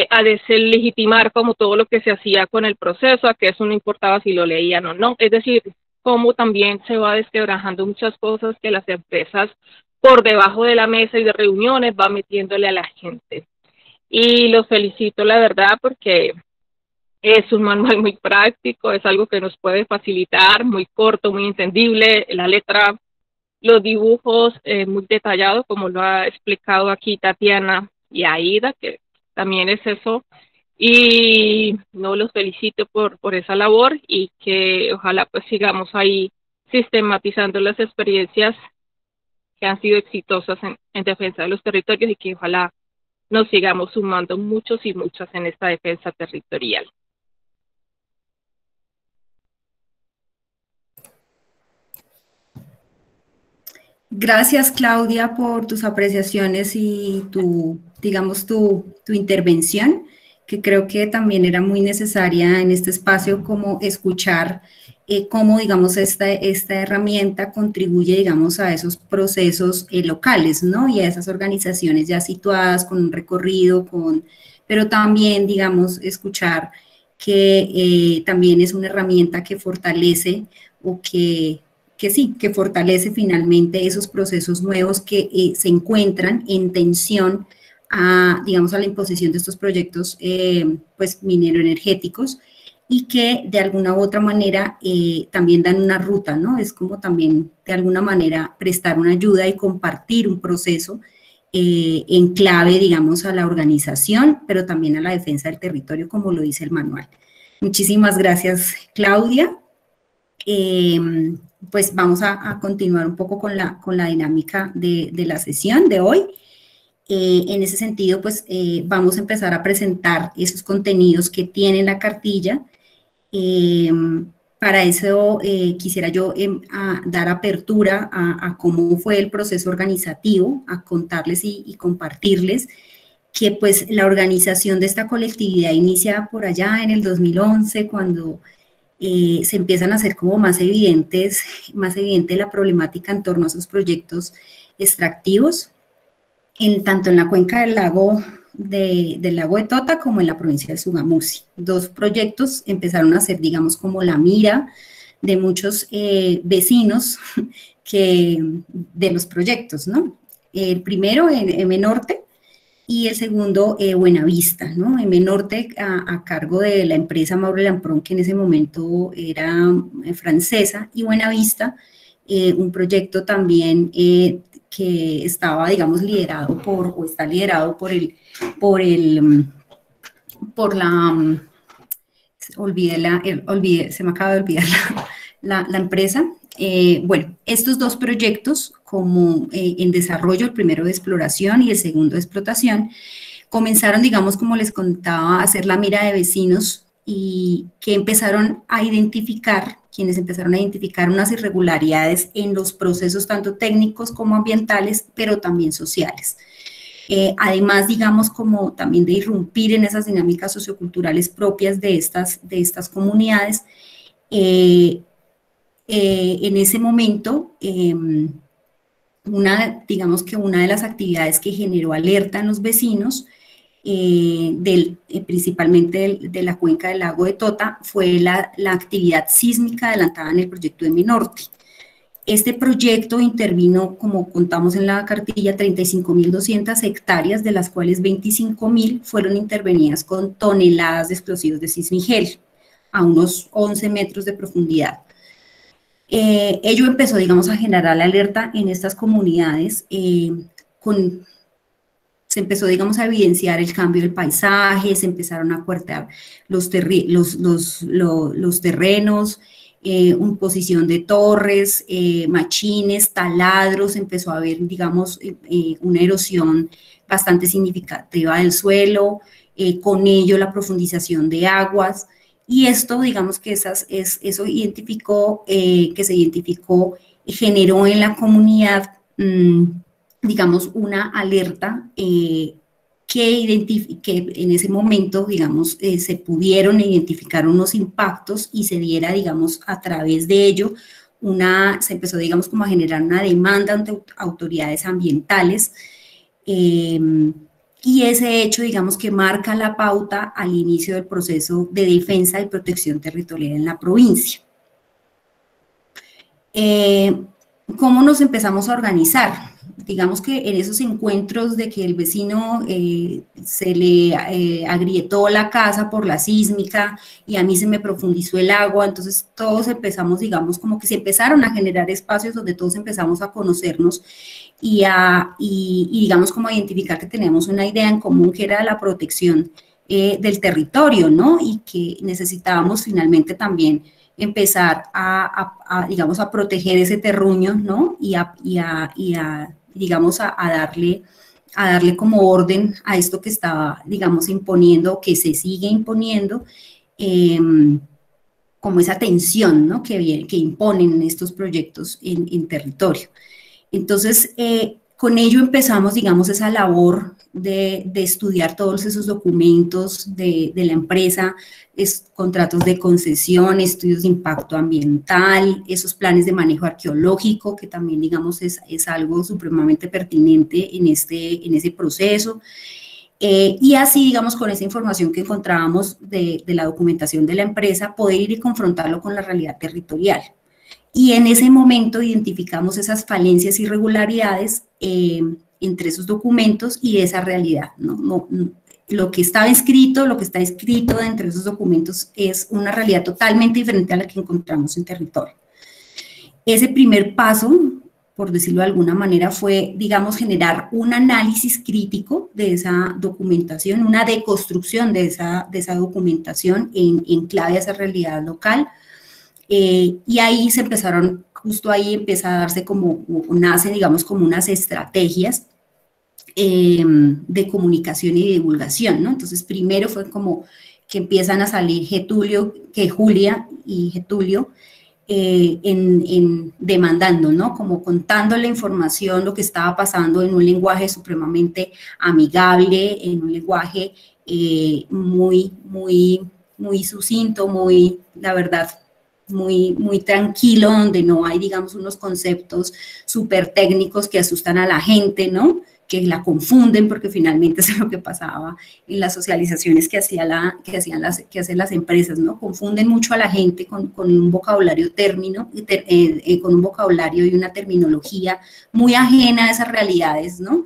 a deslegitimar como todo lo que se hacía con el proceso, a que eso no importaba si lo leían o no. Es decir, cómo también se va desquebrajando muchas cosas que las empresas por debajo de la mesa y de reuniones va metiéndole a la gente. Y los felicito, la verdad, porque es un manual muy práctico, es algo que nos puede facilitar, muy corto, muy entendible, la letra, los dibujos muy detallados, como lo ha explicado aquí Tatiana y Aida, que también es eso, y no, los felicito por esa labor, y que ojalá pues sigamos ahí sistematizando las experiencias que han sido exitosas en defensa de los territorios, y que ojalá nos sigamos sumando muchos y muchas en esta defensa territorial. Gracias, Claudia, por tus apreciaciones y tu intervención, que creo que también era muy necesaria en este espacio, como escuchar cómo, digamos, esta herramienta contribuye, digamos, a esos procesos locales, ¿no? Y a esas organizaciones ya situadas con un recorrido, pero también, digamos, escuchar que también es una herramienta que fortalece o que sí, que fortalece finalmente esos procesos nuevos que se encuentran en tensión a, digamos, a la imposición de estos proyectos pues minero-energéticos, y que de alguna u otra manera también dan una ruta, ¿no? Es como también de alguna manera prestar una ayuda y compartir un proceso en clave, digamos, a la organización, pero también a la defensa del territorio, como lo dice el manual. Muchísimas gracias, Claudia. Pues vamos a continuar un poco con la dinámica de la sesión de hoy. En ese sentido, pues vamos a empezar a presentar esos contenidos que tiene la cartilla. Para eso quisiera yo dar apertura a cómo fue el proceso organizativo, a contarles y compartirles que pues la organización de esta colectividad inicia por allá en el 2011, cuando se empiezan a hacer como más evidente la problemática en torno a esos proyectos extractivos, tanto en la cuenca del lago de Tota como en la provincia de Sogamuxi. Dos proyectos empezaron a ser, digamos, como la mira de muchos vecinos de los proyectos, ¿no? El primero, M-Norte, y el segundo, Buenavista, ¿no? M-Norte a cargo de la empresa Maure Lamprón, que en ese momento era francesa, y Buenavista, un proyecto también que estaba, digamos, liderado está liderado se me acaba de olvidar la empresa. Bueno, estos dos proyectos como en desarrollo, el primero de exploración y el segundo de explotación, comenzaron, digamos, como les contaba, a hacer la mira de vecinos y que quienes empezaron a identificar unas irregularidades en los procesos tanto técnicos como ambientales, pero también sociales. Además, digamos, como también de irrumpir en esas dinámicas socioculturales propias de estas comunidades. En ese momento, digamos que una de las actividades que generó alerta en los vecinos, principalmente de la cuenca del lago de Tota, fue la actividad sísmica adelantada en el proyecto de M-Norte. Este proyecto intervino, como contamos en la cartilla, 35.200 hectáreas, de las cuales 25.000 fueron intervenidas con toneladas de explosivos de sismigel a unos 11 metros de profundidad. Ello empezó, digamos, a generar la alerta en estas comunidades. Se empezó, digamos, a evidenciar el cambio del paisaje, se empezaron a acuartear los terrenos, posición de torres, machines, taladros, empezó a haber, digamos, una erosión bastante significativa del suelo, con ello la profundización de aguas, y esto, digamos, que eso que se identificó, generó en la comunidad, digamos, una alerta que en ese momento, digamos, se pudieron identificar unos impactos y se diera, digamos, a través de ello, se empezó, digamos, como a generar una demanda ante autoridades ambientales, y ese hecho, digamos, que marca la pauta al inicio del proceso de defensa y protección territorial en la provincia. ¿Cómo nos empezamos a organizar? Digamos que en esos encuentros de que el vecino se le agrietó la casa por la sísmica y a mí se me profundizó el agua, entonces todos empezamos, digamos, como que se empezaron a generar espacios donde todos empezamos a conocernos y digamos, como a identificar que teníamos una idea en común, que era la protección del territorio, ¿no? Y que necesitábamos finalmente también empezar digamos, a proteger ese terruño, ¿no? Digamos, a darle como orden a esto que estaba, digamos, imponiendo, que se sigue imponiendo, como esa tensión, ¿no? que imponen estos proyectos en territorio. Entonces, con ello empezamos, digamos, esa labor de estudiar todos esos documentos de la empresa, contratos de concesión, estudios de impacto ambiental, esos planes de manejo arqueológico, que también, digamos, es algo supremamente pertinente en ese proceso. Y así, digamos, con esa información que encontrábamos de la documentación de la empresa, poder ir y confrontarlo con la realidad territorial. Y en ese momento identificamos esas falencias y irregularidades entre esos documentos y esa realidad, ¿no? Lo que estaba escrito, lo que está escrito entre esos documentos es una realidad totalmente diferente a la que encontramos en territorio. Ese primer paso, por decirlo de alguna manera, fue, digamos, generar un análisis crítico de esa documentación, una deconstrucción de esa documentación en clave a esa realidad local. Y ahí se empezaron, justo ahí empieza a darse como, nacen, digamos, como unas estrategias de comunicación y de divulgación, ¿no? Entonces, primero fue como que empiezan a salir Julia y Getulio demandando, ¿no? Como contando la información, lo que estaba pasando en un lenguaje supremamente amigable, en un lenguaje muy sucinto, muy, la verdad, muy tranquilo, donde no hay, digamos, unos conceptos súper técnicos que asustan a la gente, ¿no? Que la confunden, porque finalmente eso es lo que pasaba en las socializaciones que hacen las empresas, ¿no? Confunden mucho a la gente con un vocabulario con un vocabulario y una terminología muy ajena a esas realidades, ¿no?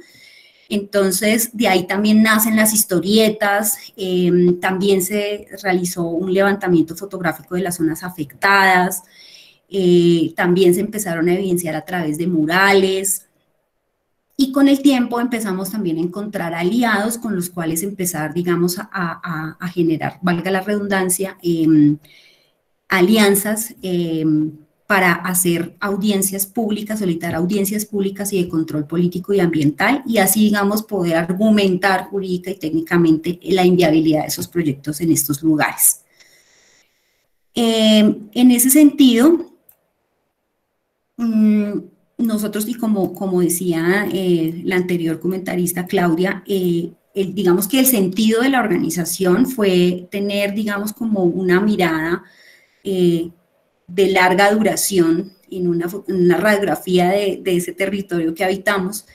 Entonces, de ahí también nacen las historietas, también se realizó un levantamiento fotográfico de las zonas afectadas, también se empezaron a evidenciar a través de murales, y con el tiempo empezamos también a encontrar aliados con los cuales empezar, digamos, a generar, valga la redundancia, alianzas para hacer audiencias públicas, solicitar audiencias públicas y de control político y ambiental, y así, digamos, poder argumentar jurídica y técnicamente la inviabilidad de esos proyectos en estos lugares. En ese sentido, nosotros, y como decía la anterior comentarista Claudia, digamos que el sentido de la organización fue tener, digamos, como una mirada de larga duración en una radiografía de ese territorio que habitamos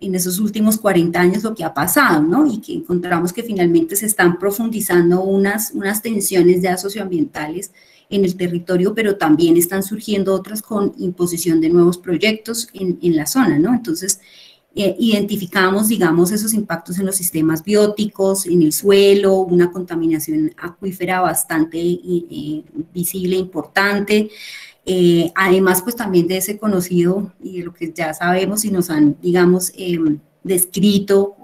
en esos últimos 40 años, lo que ha pasado, ¿no? Y que encontramos que finalmente se están profundizando unas tensiones ya socioambientales en el territorio, pero también están surgiendo otras con imposición de nuevos proyectos en la zona, ¿no? Entonces, identificamos, digamos, esos impactos en los sistemas bióticos, en el suelo, una contaminación acuífera bastante visible e importante. Además, pues también de ese conocido y de lo que ya sabemos y nos han, digamos, descrito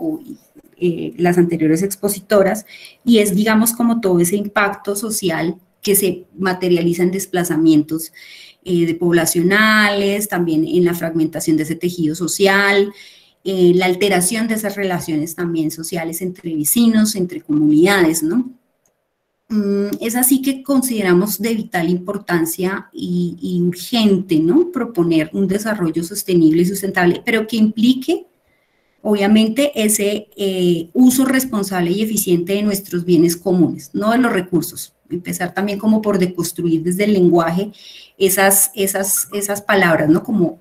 las anteriores expositoras, y es, digamos, como todo ese impacto social que se materializa en desplazamientos poblacionales, también en la fragmentación de ese tejido social, la alteración de esas relaciones también sociales entre vecinos, entre comunidades, ¿no? Es así que consideramos de vital importancia y urgente, ¿no?, proponer un desarrollo sostenible y sustentable, pero que implique, obviamente, ese uso responsable y eficiente de nuestros bienes comunes, no de los recursos. Empezar también como por deconstruir desde el lenguaje esas palabras, ¿no? Como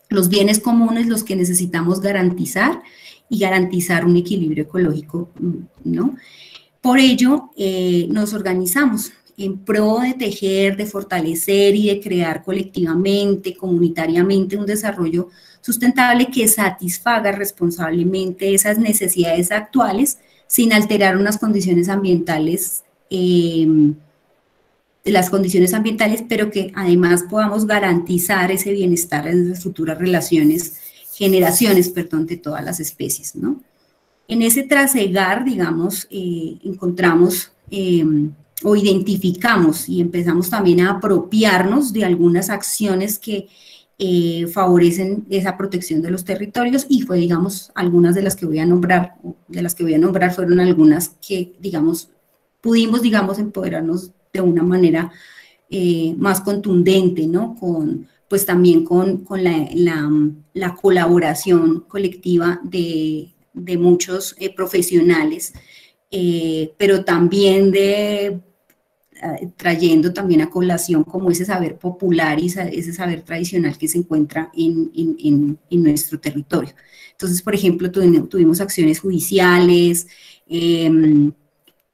los bienes comunes los que necesitamos garantizar y garantizar un equilibrio ecológico, ¿no? Por ello, nos organizamos en pro de tejer, de fortalecer y de crear colectivamente, comunitariamente, un desarrollo sustentable que satisfaga responsablemente esas necesidades actuales sin alterar unas condiciones ambientales, pero que además podamos garantizar ese bienestar en las futuras generaciones, de todas las especies, ¿no? En ese trasegar, digamos, encontramos o identificamos y empezamos también a apropiarnos de algunas acciones que favorecen esa protección de los territorios, y fue, digamos, algunas de las que voy a nombrar, fueron algunas que, digamos, pudimos, digamos, empoderarnos de una manera más contundente, ¿no? Pues también con la colaboración colectiva de muchos profesionales, pero también trayendo también a colación como ese saber popular y ese saber tradicional que se encuentra en nuestro territorio. Entonces, por ejemplo, tuvimos acciones judiciales,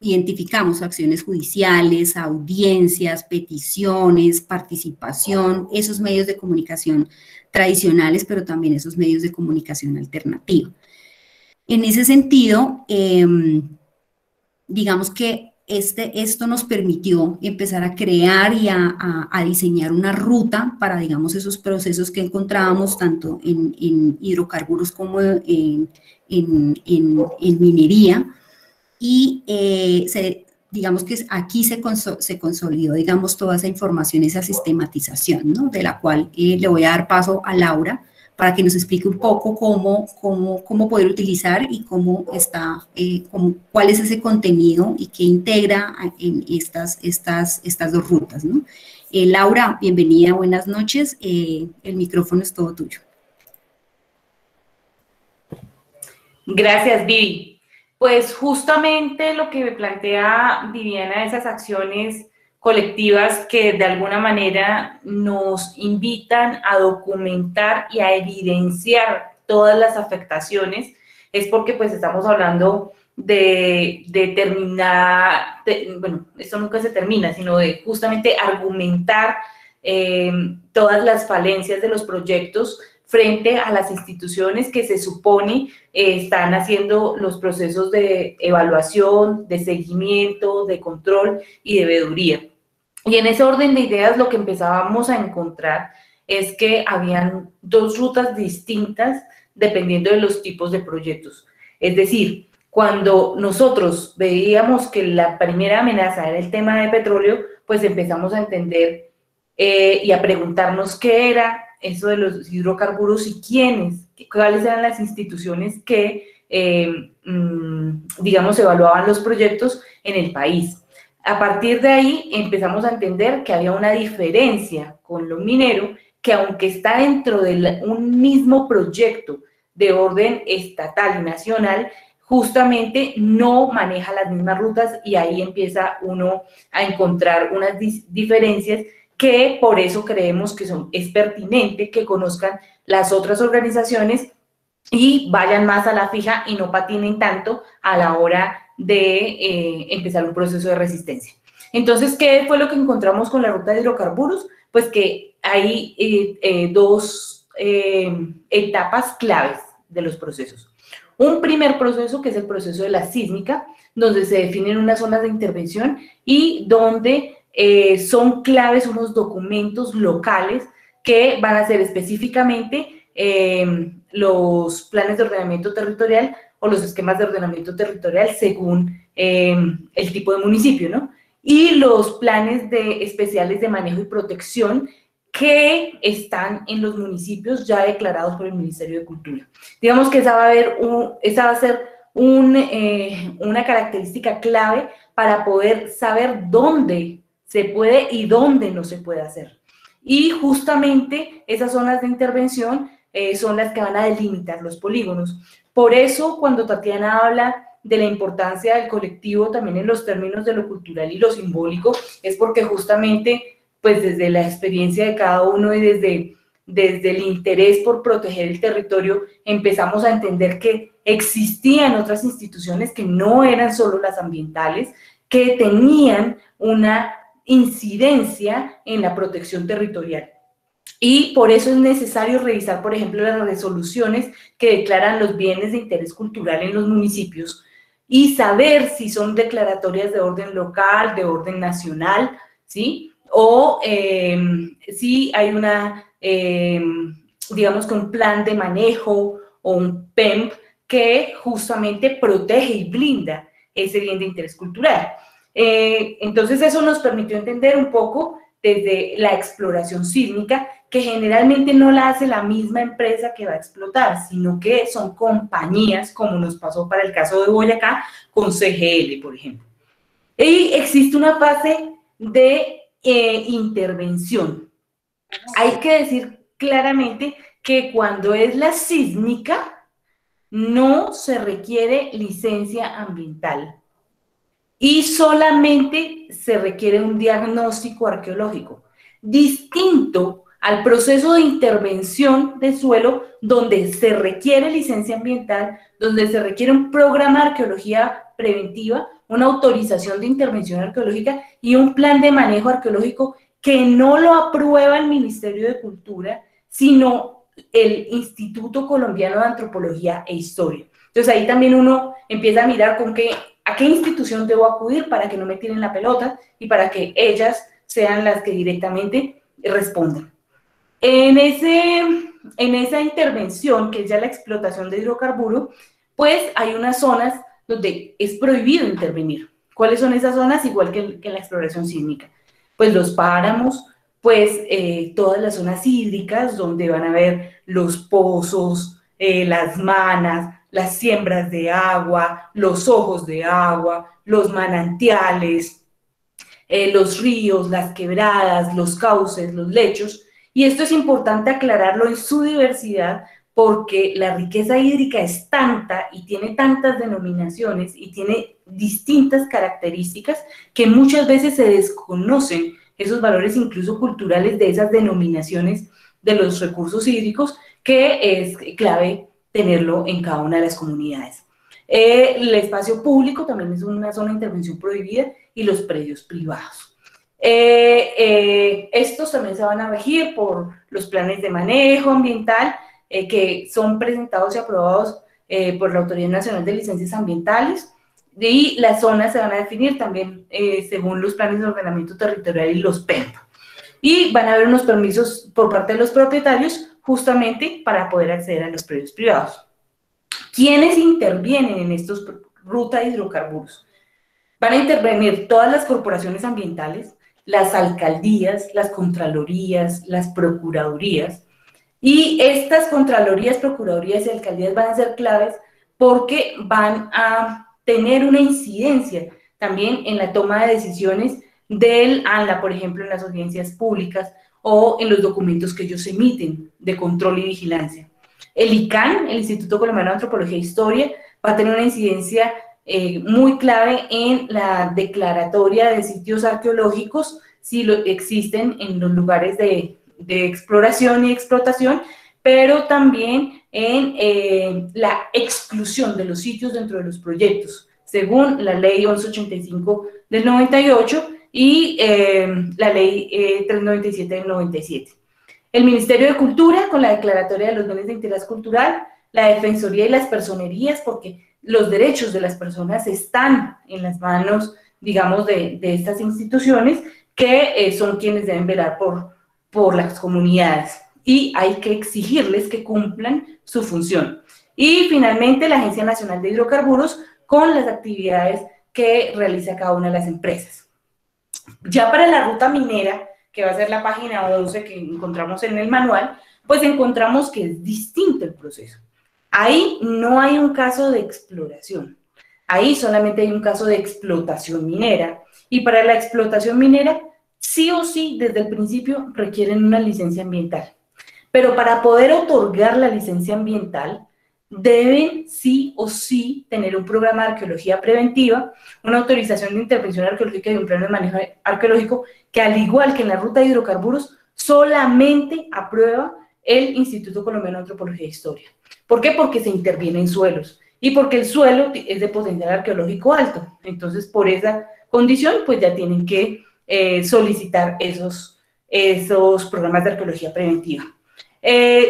identificamos acciones judiciales, audiencias, peticiones, participación, esos medios de comunicación tradicionales, pero también esos medios de comunicación alternativa. En ese sentido, digamos que esto nos permitió empezar a crear y a diseñar una ruta para, digamos, esos procesos que encontrábamos tanto en hidrocarburos como en minería, y digamos que aquí se consolidó, digamos, toda esa información, esa sistematización, ¿no? De la cual le voy a dar paso a Laura para que nos explique un poco cómo poder utilizar y cuál es ese contenido y qué integra en estas dos rutas, ¿no? Laura, bienvenida, buenas noches, el micrófono es todo tuyo. Gracias, Vivi. Pues justamente lo que me plantea Viviana, esas acciones colectivas que de alguna manera nos invitan a documentar y a evidenciar todas las afectaciones, es porque pues estamos hablando de terminar, bueno, esto nunca se termina, sino de justamente argumentar todas las falencias de los proyectos frente a las instituciones que se supone están haciendo los procesos de evaluación, de seguimiento, de control y de veeduría. Y en ese orden de ideas lo que empezábamos a encontrar es que habían dos rutas distintas dependiendo de los tipos de proyectos. Es decir, cuando nosotros veíamos que la primera amenaza era el tema de petróleo, pues empezamos a entender y a preguntarnos qué era eso de los hidrocarburos y cuáles eran las instituciones que, digamos, evaluaban los proyectos en el país. A partir de ahí empezamos a entender que había una diferencia con lo minero, que aunque está dentro de un mismo proyecto de orden estatal y nacional, justamente no maneja las mismas rutas y ahí empieza uno a encontrar unas diferencias que por eso creemos que es pertinente que conozcan las otras organizaciones y vayan más a la fija y no patinen tanto a la hora de empezar un proceso de resistencia. Entonces, ¿qué fue lo que encontramos con la ruta de hidrocarburos? Pues que hay dos etapas claves de los procesos. Un primer proceso, que es el proceso de la sísmica, donde se definen unas zonas de intervención y donde son claves unos documentos locales que van a ser específicamente los planes de ordenamiento territorial o los esquemas de ordenamiento territorial según el tipo de municipio, ¿no? Y los planes especiales de manejo y protección que están en los municipios ya declarados por el Ministerio de Cultura. Digamos que esa va a ser una característica clave para poder saber dónde se puede y dónde no se puede hacer. Y justamente esas zonas de intervención son las que van a delimitar los polígonos. Por eso, cuando Tatiana habla de la importancia del colectivo también en los términos de lo cultural y lo simbólico, es porque justamente, pues desde la experiencia de cada uno y desde el interés por proteger el territorio, empezamos a entender que existían otras instituciones que no eran solo las ambientales, que tenían una incidencia en la protección territorial. Y por eso es necesario revisar, por ejemplo, las resoluciones que declaran los bienes de interés cultural en los municipios y saber si son declaratorias de orden local, de orden nacional, ¿sí? O si hay digamos que un plan de manejo o un PEMP que justamente protege y blinda ese bien de interés cultural. Entonces eso nos permitió entender un poco desde la exploración sísmica, que generalmente no la hace la misma empresa que va a explotar, sino que son compañías, como nos pasó para el caso de Boyacá, con CGL, por ejemplo. Y existe una fase de intervención. Hay que decir claramente que cuando es la sísmica, no se requiere licencia ambiental y solamente se requiere un diagnóstico arqueológico, distinto al proceso de intervención de suelo, donde se requiere licencia ambiental, donde se requiere un programa de arqueología preventiva, una autorización de intervención arqueológica y un plan de manejo arqueológico que no lo aprueba el Ministerio de Cultura, sino el Instituto Colombiano de Antropología e Historia. Entonces ahí también uno empieza a mirar a qué institución debo acudir para que no me tiren la pelota y para que ellas sean las que directamente respondan. En esa intervención, que es ya la explotación de hidrocarburos, pues hay unas zonas donde es prohibido intervenir. ¿Cuáles son esas zonas? Igual que en la exploración sísmica. Pues los páramos, pues todas las zonas hídricas donde van a haber los pozos, las manas, las siembras de agua, los ojos de agua, los manantiales, los ríos, las quebradas, los cauces, los lechos. Y esto es importante aclararlo en su diversidad porque la riqueza hídrica es tanta y tiene tantas denominaciones y tiene distintas características que muchas veces se desconocen esos valores incluso culturales de esas denominaciones de los recursos hídricos, que es clave tenerlo en cada una de las comunidades. El espacio público también es una zona de intervención prohibida y los predios privados. Estos también se van a regir por los planes de manejo ambiental que son presentados y aprobados por la Autoridad Nacional de Licencias Ambientales, y las zonas se van a definir también según los planes de ordenamiento territorial y los PENPA. Y van a haber unos permisos por parte de los propietarios justamente para poder acceder a los predios privados. ¿Quiénes intervienen en estos rutas de hidrocarburos? Van a intervenir todas las corporaciones ambientales, las alcaldías, las contralorías, las procuradurías, y estas contralorías, procuradurías y alcaldías van a ser claves porque van a tener una incidencia también en la toma de decisiones del ANLA, por ejemplo, en las audiencias públicas o en los documentos que ellos emiten de control y vigilancia. El ICANN, el Instituto Colombiano de Antropología e Historia, va a tener una incidencia muy clave en la declaratoria de sitios arqueológicos, si existen en los lugares de exploración y explotación, pero también en la exclusión de los sitios dentro de los proyectos, según la ley 1185 del 98 y la ley 397 del 97. El Ministerio de Cultura, con la declaratoria de los bienes de interés cultural, la Defensoría y las personerías, porque los derechos de las personas están en las manos, digamos, de estas instituciones, que son quienes deben velar por las comunidades, y hay que exigirles que cumplan su función. Y finalmente la Agencia Nacional de Hidrocarburos, con las actividades que realiza cada una de las empresas. Ya para la ruta minera, que va a ser la página 11 que encontramos en el manual, pues encontramos que es distinto el proceso. Ahí no hay un caso de exploración, ahí solamente hay un caso de explotación minera, y para la explotación minera, sí o sí, desde el principio requieren una licencia ambiental. Pero para poder otorgar la licencia ambiental, deben sí o sí tener un programa de arqueología preventiva, una autorización de intervención arqueológica y un plan de manejo arqueológico que, al igual que en la ruta de hidrocarburos, solamente aprueba el Instituto Colombiano de Antropología e Historia. ¿Por qué? Porque se interviene en suelos y porque el suelo es de potencial arqueológico alto. Entonces, por esa condición, pues ya tienen que solicitar esos programas de arqueología preventiva.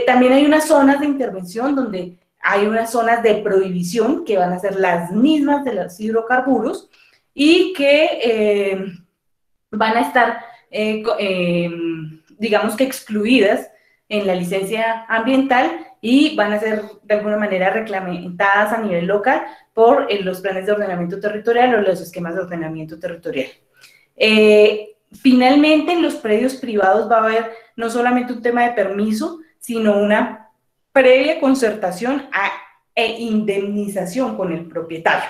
También hay unas zonas de intervención donde hay unas zonas de prohibición que van a ser las mismas de los hidrocarburos y que van a estar, digamos que excluidas en la licencia ambiental y van a ser de alguna manera reglamentadas a nivel local por los planes de ordenamiento territorial o los esquemas de ordenamiento territorial. Finalmente, en los predios privados va a haber no solamente un tema de permiso, sino una previa concertación e indemnización con el propietario.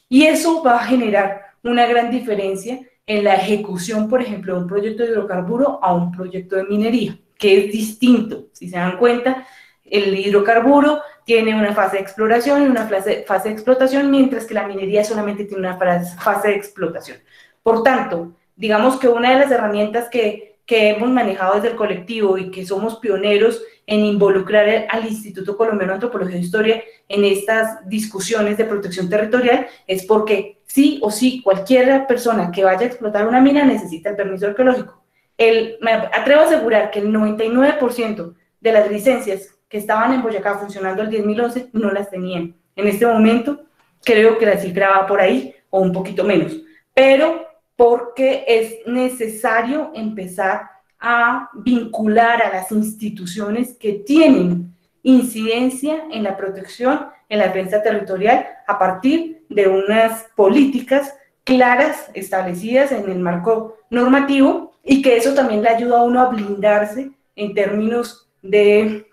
Y eso va a generar una gran diferencia en la ejecución, por ejemplo, de un proyecto de hidrocarburo a un proyecto de minería, que es distinto. Si se dan cuenta, el hidrocarburo tiene una fase de exploración y una fase de explotación, mientras que la minería solamente tiene una fase de explotación. Por tanto, digamos que una de las herramientas que que hemos manejado desde el colectivo y que somos pioneros en involucrar al Instituto Colombiano de Antropología e Historia en estas discusiones de protección territorial, es porque sí o sí cualquier persona que vaya a explotar una mina necesita el permiso arqueológico. Me atrevo a asegurar que el 99% de las licencias que estaban en Boyacá funcionando el 10.011 no las tenían. En este momento creo que la cifra va por ahí o un poquito menos, pero porque es necesario empezar a vincular a las instituciones que tienen incidencia en la protección, en la defensa territorial, a partir de unas políticas claras establecidas en el marco normativo, y que eso también le ayuda a uno a blindarse en términos de,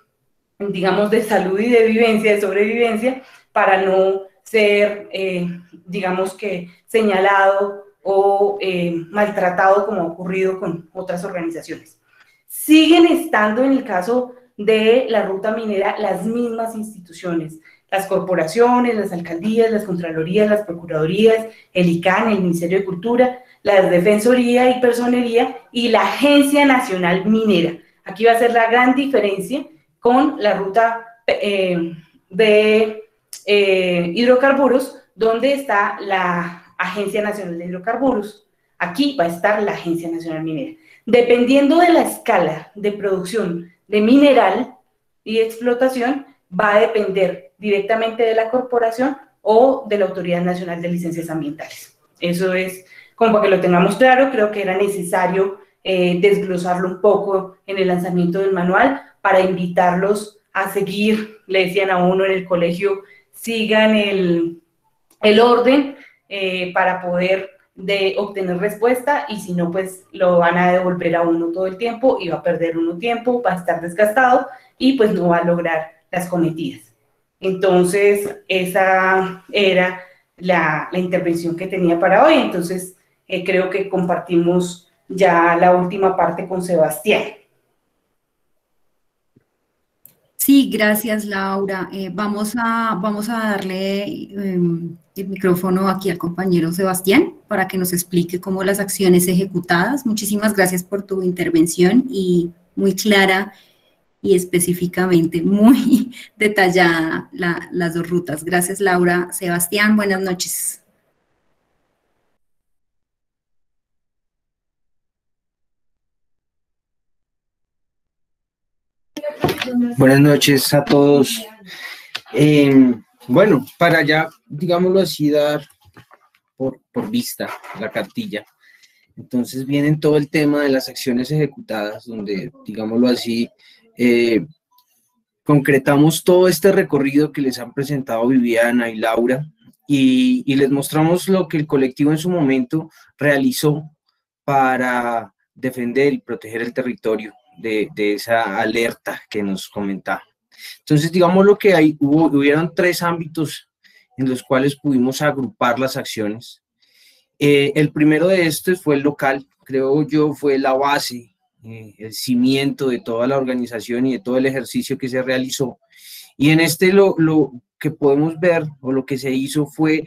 digamos, de salud y de vivencia, de sobrevivencia, para no ser, digamos que, señalado o maltratado como ha ocurrido con otras organizaciones. Siguen estando en el caso de la ruta minera las mismas instituciones, las corporaciones, las alcaldías, las contralorías, las procuradurías, el ICANN, el Ministerio de Cultura, la Defensoría y Personería y la Agencia Nacional Minera. Aquí va a ser la gran diferencia con la ruta de hidrocarburos, donde está la Agencia Nacional de Hidrocarburos. Aquí va a estar la Agencia Nacional Minera. Dependiendo de la escala de producción de mineral y explotación, va a depender directamente de la corporación o de la Autoridad Nacional de Licencias Ambientales. Eso es, como para que lo tengamos claro, creo que era necesario desglosarlo un poco en el lanzamiento del manual para invitarlos a seguir, le decían a uno en el colegio, sigan el orden para poder obtener respuesta, y si no, pues lo van a devolver a uno todo el tiempo y va a perder uno tiempo, va a estar desgastado y pues no va a lograr las cometidas. Entonces, esa era la intervención que tenía para hoy. Entonces, creo que compartimos ya la última parte con Sebastián. Sí, gracias, Laura. Vamos a darle el micrófono aquí al compañero Sebastián para que nos explique cómo las acciones ejecutadas. Muchísimas gracias por tu intervención y muy clara y específicamente muy detallada las dos rutas. Gracias, Laura. Sebastián, buenas noches. Buenas noches a todos. Bueno, para ya, digámoslo así, dar por vista la cartilla. Entonces viene todo el tema de las acciones ejecutadas, donde, digámoslo así, concretamos todo este recorrido que les han presentado Viviana y Laura, y les mostramos lo que el colectivo en su momento realizó para defender y proteger el territorio de esa alerta que nos comentaba. Entonces, digamos lo que hubieron 3 ámbitos en los cuales pudimos agrupar las acciones. El primero de estos fue el local, creo yo, fue la base, el cimiento de toda la organización y de todo el ejercicio que se realizó. Y en este lo que podemos ver, o lo que se hizo, fue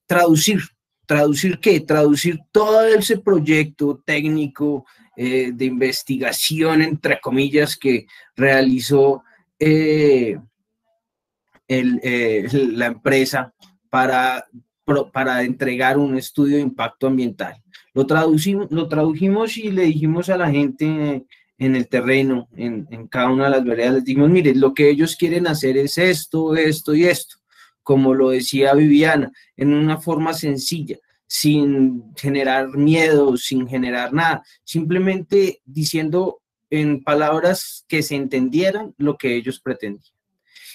traducir ¿qué? Traducir todo ese proyecto técnico de investigación, entre comillas, que realizó la empresa para entregar un estudio de impacto ambiental. Lo tradujimos y le dijimos a la gente en el terreno, en cada una de las veredas, les dijimos, mire, lo que ellos quieren hacer es esto, esto y esto, como lo decía Viviana, en una forma sencilla, sin generar miedo, sin generar nada, simplemente diciendo en palabras que se entendieran lo que ellos pretendían.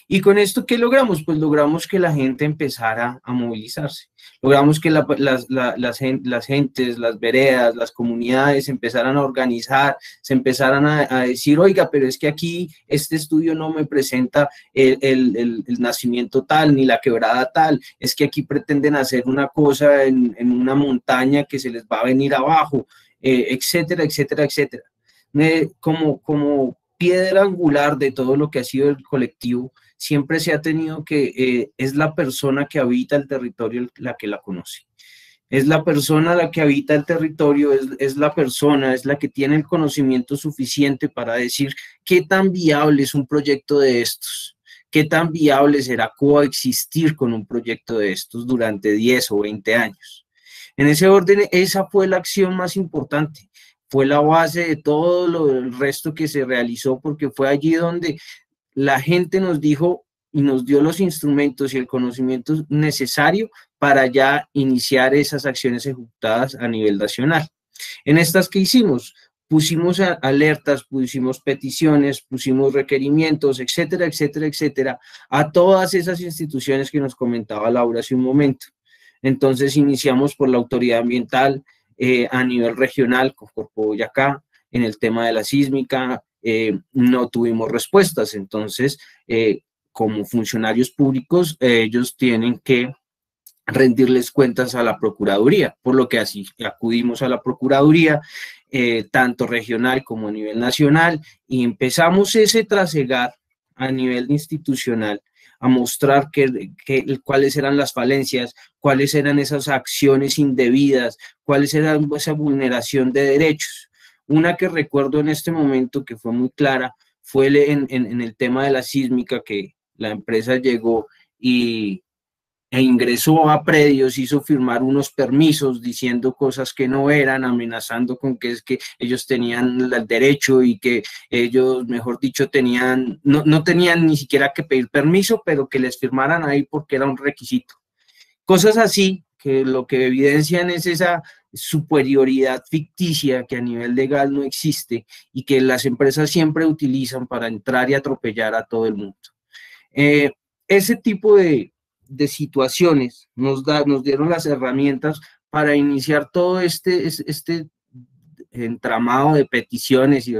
Y con esto, ¿qué logramos? Pues logramos que la gente empezara a movilizarse. Logramos que las gentes, las veredas, las comunidades empezaran a organizar, se empezaran a decir, oiga, pero es que aquí este estudio no me presenta el nacimiento tal, ni la quebrada tal, es que aquí pretenden hacer una cosa en una montaña que se les va a venir abajo, etcétera, etcétera, etcétera. Como piedra angular de todo lo que ha sido el colectivo, siempre se ha tenido que es la persona que habita el territorio la que la conoce. Es la persona la que habita el territorio, es la persona, es la que tiene el conocimiento suficiente para decir qué tan viable es un proyecto de estos, qué tan viable será coexistir con un proyecto de estos durante 10 o 20 años. En ese orden, esa fue la acción más importante, fue la base de todo el resto que se realizó, porque fue allí donde la gente nos dijo y nos dio los instrumentos y el conocimiento necesario para ya iniciar esas acciones ejecutadas a nivel nacional. En estas que hicimos, pusimos alertas, pusimos peticiones, pusimos requerimientos, etcétera, etcétera, etcétera, a todas esas instituciones que nos comentaba Laura hace un momento. Entonces iniciamos por la autoridad ambiental a nivel regional, con Corpo Boyacá, en el tema de la sísmica, no tuvimos respuestas. Entonces, como funcionarios públicos, ellos tienen que rendirles cuentas a la Procuraduría, por lo que así acudimos a la Procuraduría, tanto regional como a nivel nacional, y empezamos ese trasegar a nivel institucional, a mostrar cuáles eran las falencias, cuáles eran esas acciones indebidas, cuáles eran esa vulneración de derechos. Una que recuerdo en este momento que fue muy clara fue en el tema de la sísmica, que la empresa llegó e ingresó a predios, hizo firmar unos permisos diciendo cosas que no eran, amenazando con que es que ellos tenían el derecho y que ellos, mejor dicho, no tenían ni siquiera que pedir permiso, pero que les firmaran ahí porque era un requisito. Cosas así, que lo que evidencian es esa superioridad ficticia que a nivel legal no existe y que las empresas siempre utilizan para entrar y atropellar a todo el mundo. Ese tipo de situaciones nos dieron las herramientas para iniciar todo este entramado de peticiones y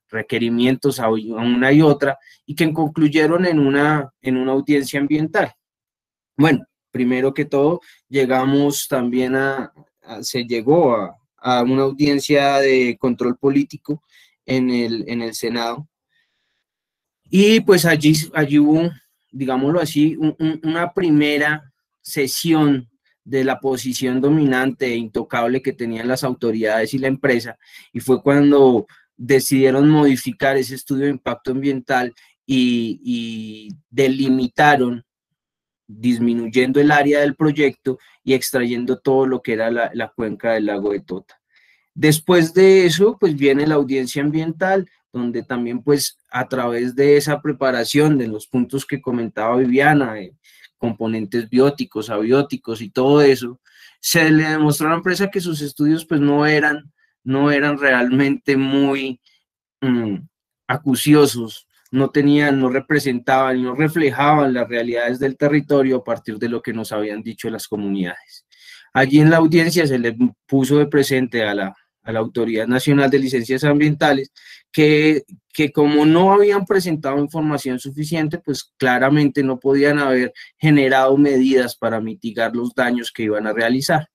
requerimientos a una y otra, y que concluyeron en una audiencia ambiental. Bueno, primero que todo, llegamos también se llegó a una audiencia de control político en el Senado, y pues allí hubo, digámoslo así, una primera sesión de la posición dominante e intocable que tenían las autoridades y la empresa, y fue cuando decidieron modificar ese estudio de impacto ambiental y delimitaron, disminuyendo el área del proyecto y extrayendo todo lo que era la cuenca del lago de Tota. Después de eso, pues viene la audiencia ambiental, donde también pues a través de esa preparación de los puntos que comentaba Viviana, componentes bióticos, abióticos y todo eso, se le demostró a la empresa que sus estudios pues no eran realmente muy acuciosos, no representaban y no reflejaban las realidades del territorio a partir de lo que nos habían dicho las comunidades. Allí en la audiencia se le puso de presente a la Autoridad Nacional de Licencias Ambientales que como no habían presentado información suficiente, pues claramente no podían haber generado medidas para mitigar los daños que iban a realizar.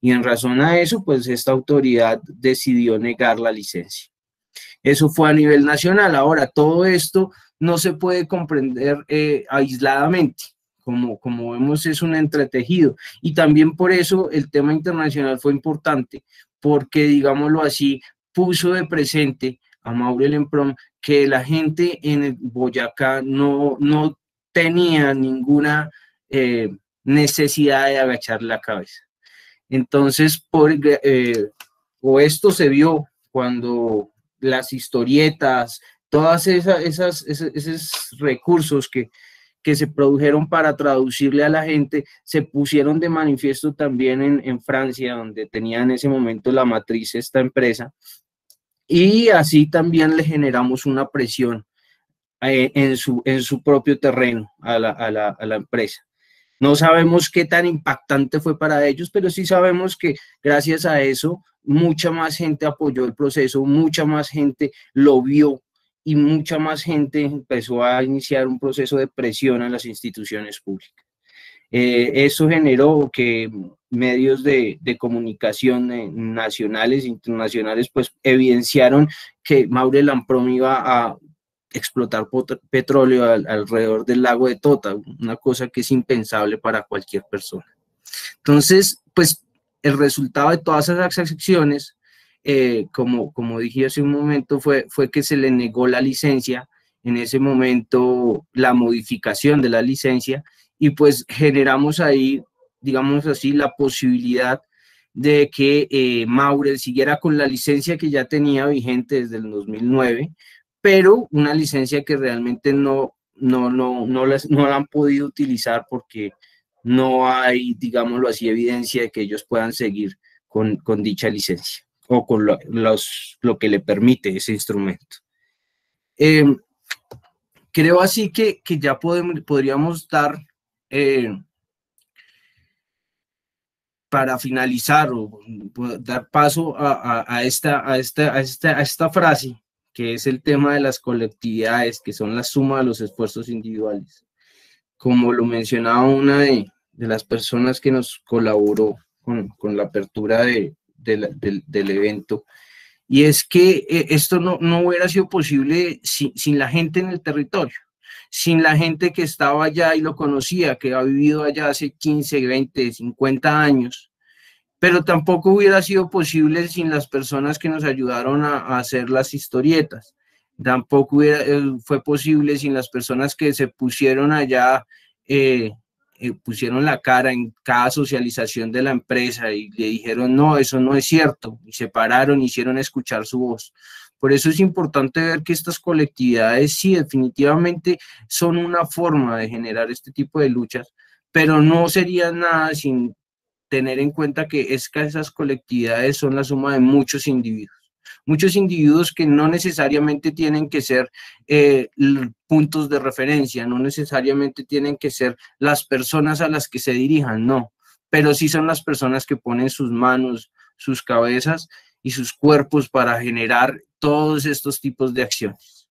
Y en razón a eso, pues esta autoridad decidió negar la licencia. Eso fue a nivel nacional. Ahora, todo esto no se puede comprender aisladamente. Como vemos, es un entretejido, y también por eso el tema internacional fue importante, porque, digámoslo así, puso de presente a Maurel Emprom que la gente en el Boyacá no tenía ninguna necesidad de agachar la cabeza. Entonces, esto se vio cuando las historietas, todas esos recursos que se produjeron para traducirle a la gente, se pusieron de manifiesto también en Francia, donde tenía en ese momento la matriz esta empresa, y así también le generamos una presión en su propio terreno a la empresa. No sabemos qué tan impactante fue para ellos, pero sí sabemos que gracias a eso mucha más gente apoyó el proceso, mucha más gente lo vio, y mucha más gente empezó a iniciar un proceso de presión a las instituciones públicas. Eso generó que medios de comunicación nacionales e internacionales pues evidenciaron que Maurel Emprom iba a explotar petróleo alrededor del lago de Tota, una cosa que es impensable para cualquier persona. Entonces, pues el resultado de todas esas acciones, como dije hace un momento, fue que se le negó la licencia, en ese momento la modificación de la licencia, y pues generamos ahí, digamos así, la posibilidad de que Maurer siguiera con la licencia que ya tenía vigente desde el 2009, pero una licencia que realmente no la han podido utilizar porque no hay, digámoslo así, evidencia de que ellos puedan seguir con dicha licencia o con lo que le permite ese instrumento. Creo así que ya podríamos dar, para finalizar o dar paso a esta frase, que es el tema de las colectividades, que son la suma de los esfuerzos individuales. Como lo mencionaba una de las personas que nos colaboró con la apertura del evento, y es que esto no hubiera sido posible sin la gente en el territorio, sin la gente que estaba allá y lo conocía, que ha vivido allá hace 15, 20, 50 años, pero tampoco hubiera sido posible sin las personas que nos ayudaron a hacer las historietas, tampoco fue posible sin las personas que se pusieron allá, pusieron la cara en cada socialización de la empresa y le dijeron, no, eso no es cierto, y se pararon, hicieron escuchar su voz. Por eso es importante ver que estas colectividades sí, definitivamente son una forma de generar este tipo de luchas, pero no sería nada sin tener en cuenta que esas colectividades son la suma de muchos individuos que no necesariamente tienen que ser puntos de referencia, no necesariamente tienen que ser las personas a las que se dirijan, no, pero sí son las personas que ponen sus manos, sus cabezas y sus cuerpos para generar todos estos tipos de acciones.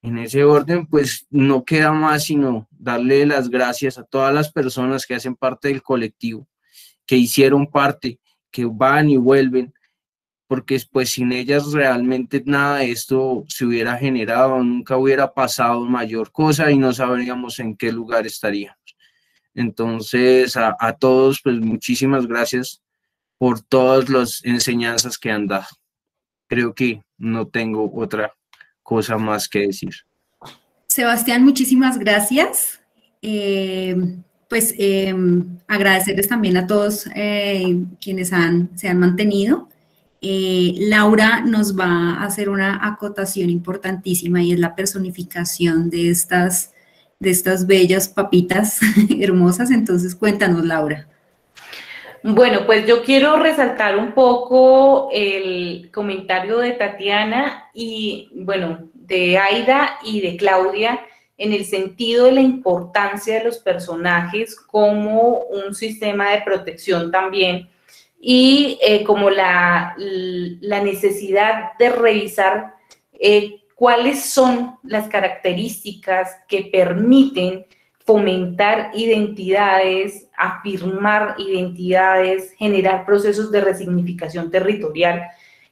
En ese orden, pues no queda más sino darle las gracias a todas las personas que hacen parte del colectivo, que hicieron parte, que van y vuelven, porque pues sin ellas realmente nada de esto se hubiera generado, nunca hubiera pasado mayor cosa y no sabríamos en qué lugar estaríamos. Entonces, a todos, pues muchísimas gracias por todas las enseñanzas que han dado. Creo que no tengo otra cosa más que decir. Sebastián, muchísimas gracias. Agradecerles también a todos quienes se han mantenido. Laura nos va a hacer una acotación importantísima y es la personificación de estas bellas papitas hermosas. Entonces, cuéntanos, Laura. Bueno, pues yo quiero resaltar un poco el comentario de Tatiana y, bueno, de Aida y de Claudia en el sentido de la importancia de los personajes como un sistema de protección también y como la necesidad de revisar cuáles son las características que permiten fomentar identidades, afirmar identidades, generar procesos de resignificación territorial.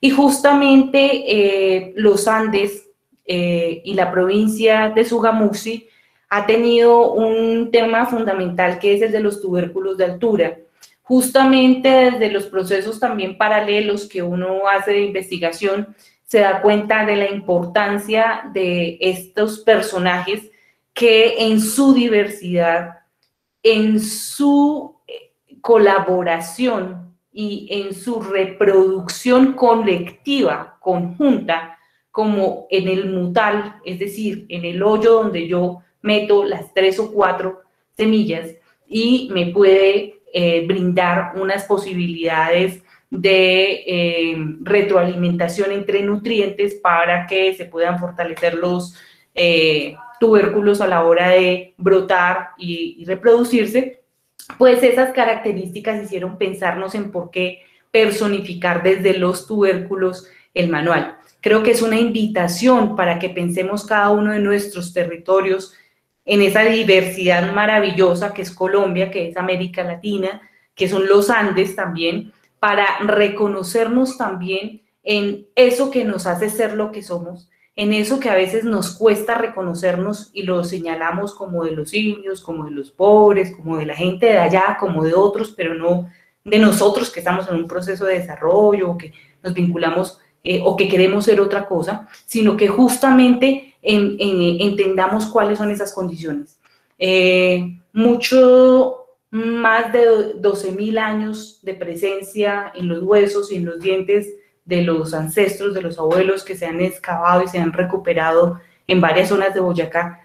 Y justamente los Andes y la provincia de Sogamuxi ha tenido un tema fundamental que es el de los tubérculos de altura. Justamente desde los procesos también paralelos que uno hace de investigación, se da cuenta de la importancia de estos personajes que en su diversidad, en su colaboración y en su reproducción colectiva, conjunta, como en el mutal, es decir, en el hoyo donde yo meto las 3 o 4 semillas y me puede brindar unas posibilidades de retroalimentación entre nutrientes para que se puedan fortalecer los tubérculos a la hora de brotar y reproducirse, pues esas características hicieron pensarnos en por qué personificar desde los tubérculos el manual. Creo que es una invitación para que pensemos cada uno de nuestros territorios en esa diversidad maravillosa que es Colombia, que es América Latina, que son los Andes también, para reconocernos también en eso que nos hace ser lo que somos, en eso que a veces nos cuesta reconocernos y lo señalamos como de los indios, como de los pobres, como de la gente de allá, como de otros, pero no de nosotros que estamos en un proceso de desarrollo, o que nos vinculamos o que queremos ser otra cosa, sino que justamente entendamos cuáles son esas condiciones. Mucho más de 12.000 años de presencia en los huesos y en los dientes de los ancestros, de los abuelos que se han excavado y se han recuperado en varias zonas de Boyacá,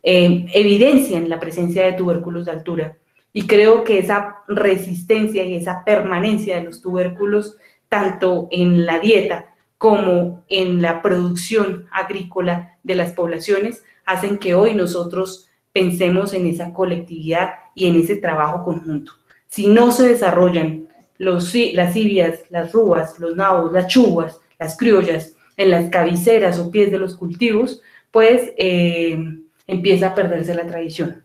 evidencian la presencia de tubérculos de altura. Y creo que esa resistencia y esa permanencia de los tubérculos, tanto en la dieta como en la producción agrícola de las poblaciones, hacen que hoy nosotros pensemos en esa colectividad y en ese trabajo conjunto. Si no se desarrollan las civias, las rúas, los nabos, las chuguas, las criollas, en las cabeceras o pies de los cultivos, pues empieza a perderse la tradición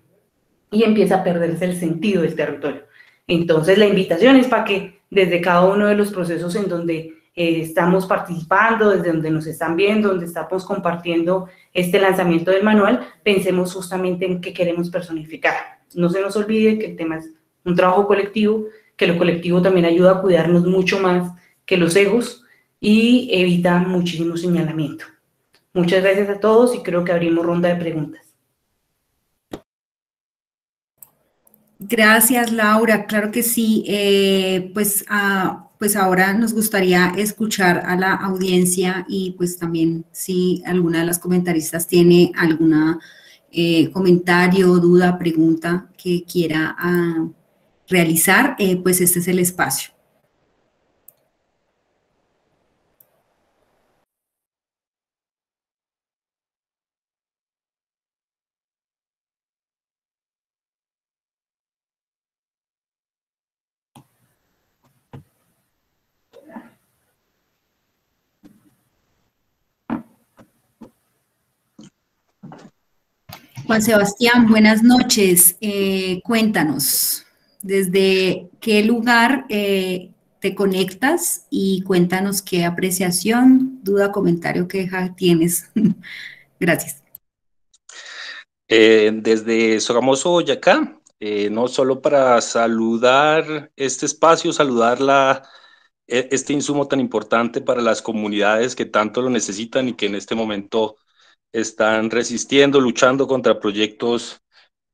y empieza a perderse el sentido del territorio. Entonces la invitación es para que desde cada uno de los procesos en donde estamos participando, desde donde nos están viendo, donde estamos compartiendo este lanzamiento del manual, pensemos justamente en qué queremos personificar. No se nos olvide que el tema es un trabajo colectivo, que lo colectivo también ayuda a cuidarnos mucho más que los egos y evita muchísimo señalamiento. Muchas gracias a todos y creo que abrimos ronda de preguntas. Gracias, Laura. Claro que sí. Pues ahora nos gustaría escuchar a la audiencia y pues también si alguna de las comentaristas tiene alguna comentario, duda, pregunta que quiera realizar, pues este es el espacio. Juan Sebastián, buenas noches. Cuéntanos, ¿desde qué lugar te conectas? Y cuéntanos qué apreciación, duda, comentario, queja tienes. Gracias. Desde Sogamoso, Boyacá, no solo para saludar este espacio, saludar este insumo tan importante para las comunidades que tanto lo necesitan y que en este momento están resistiendo, luchando contra proyectos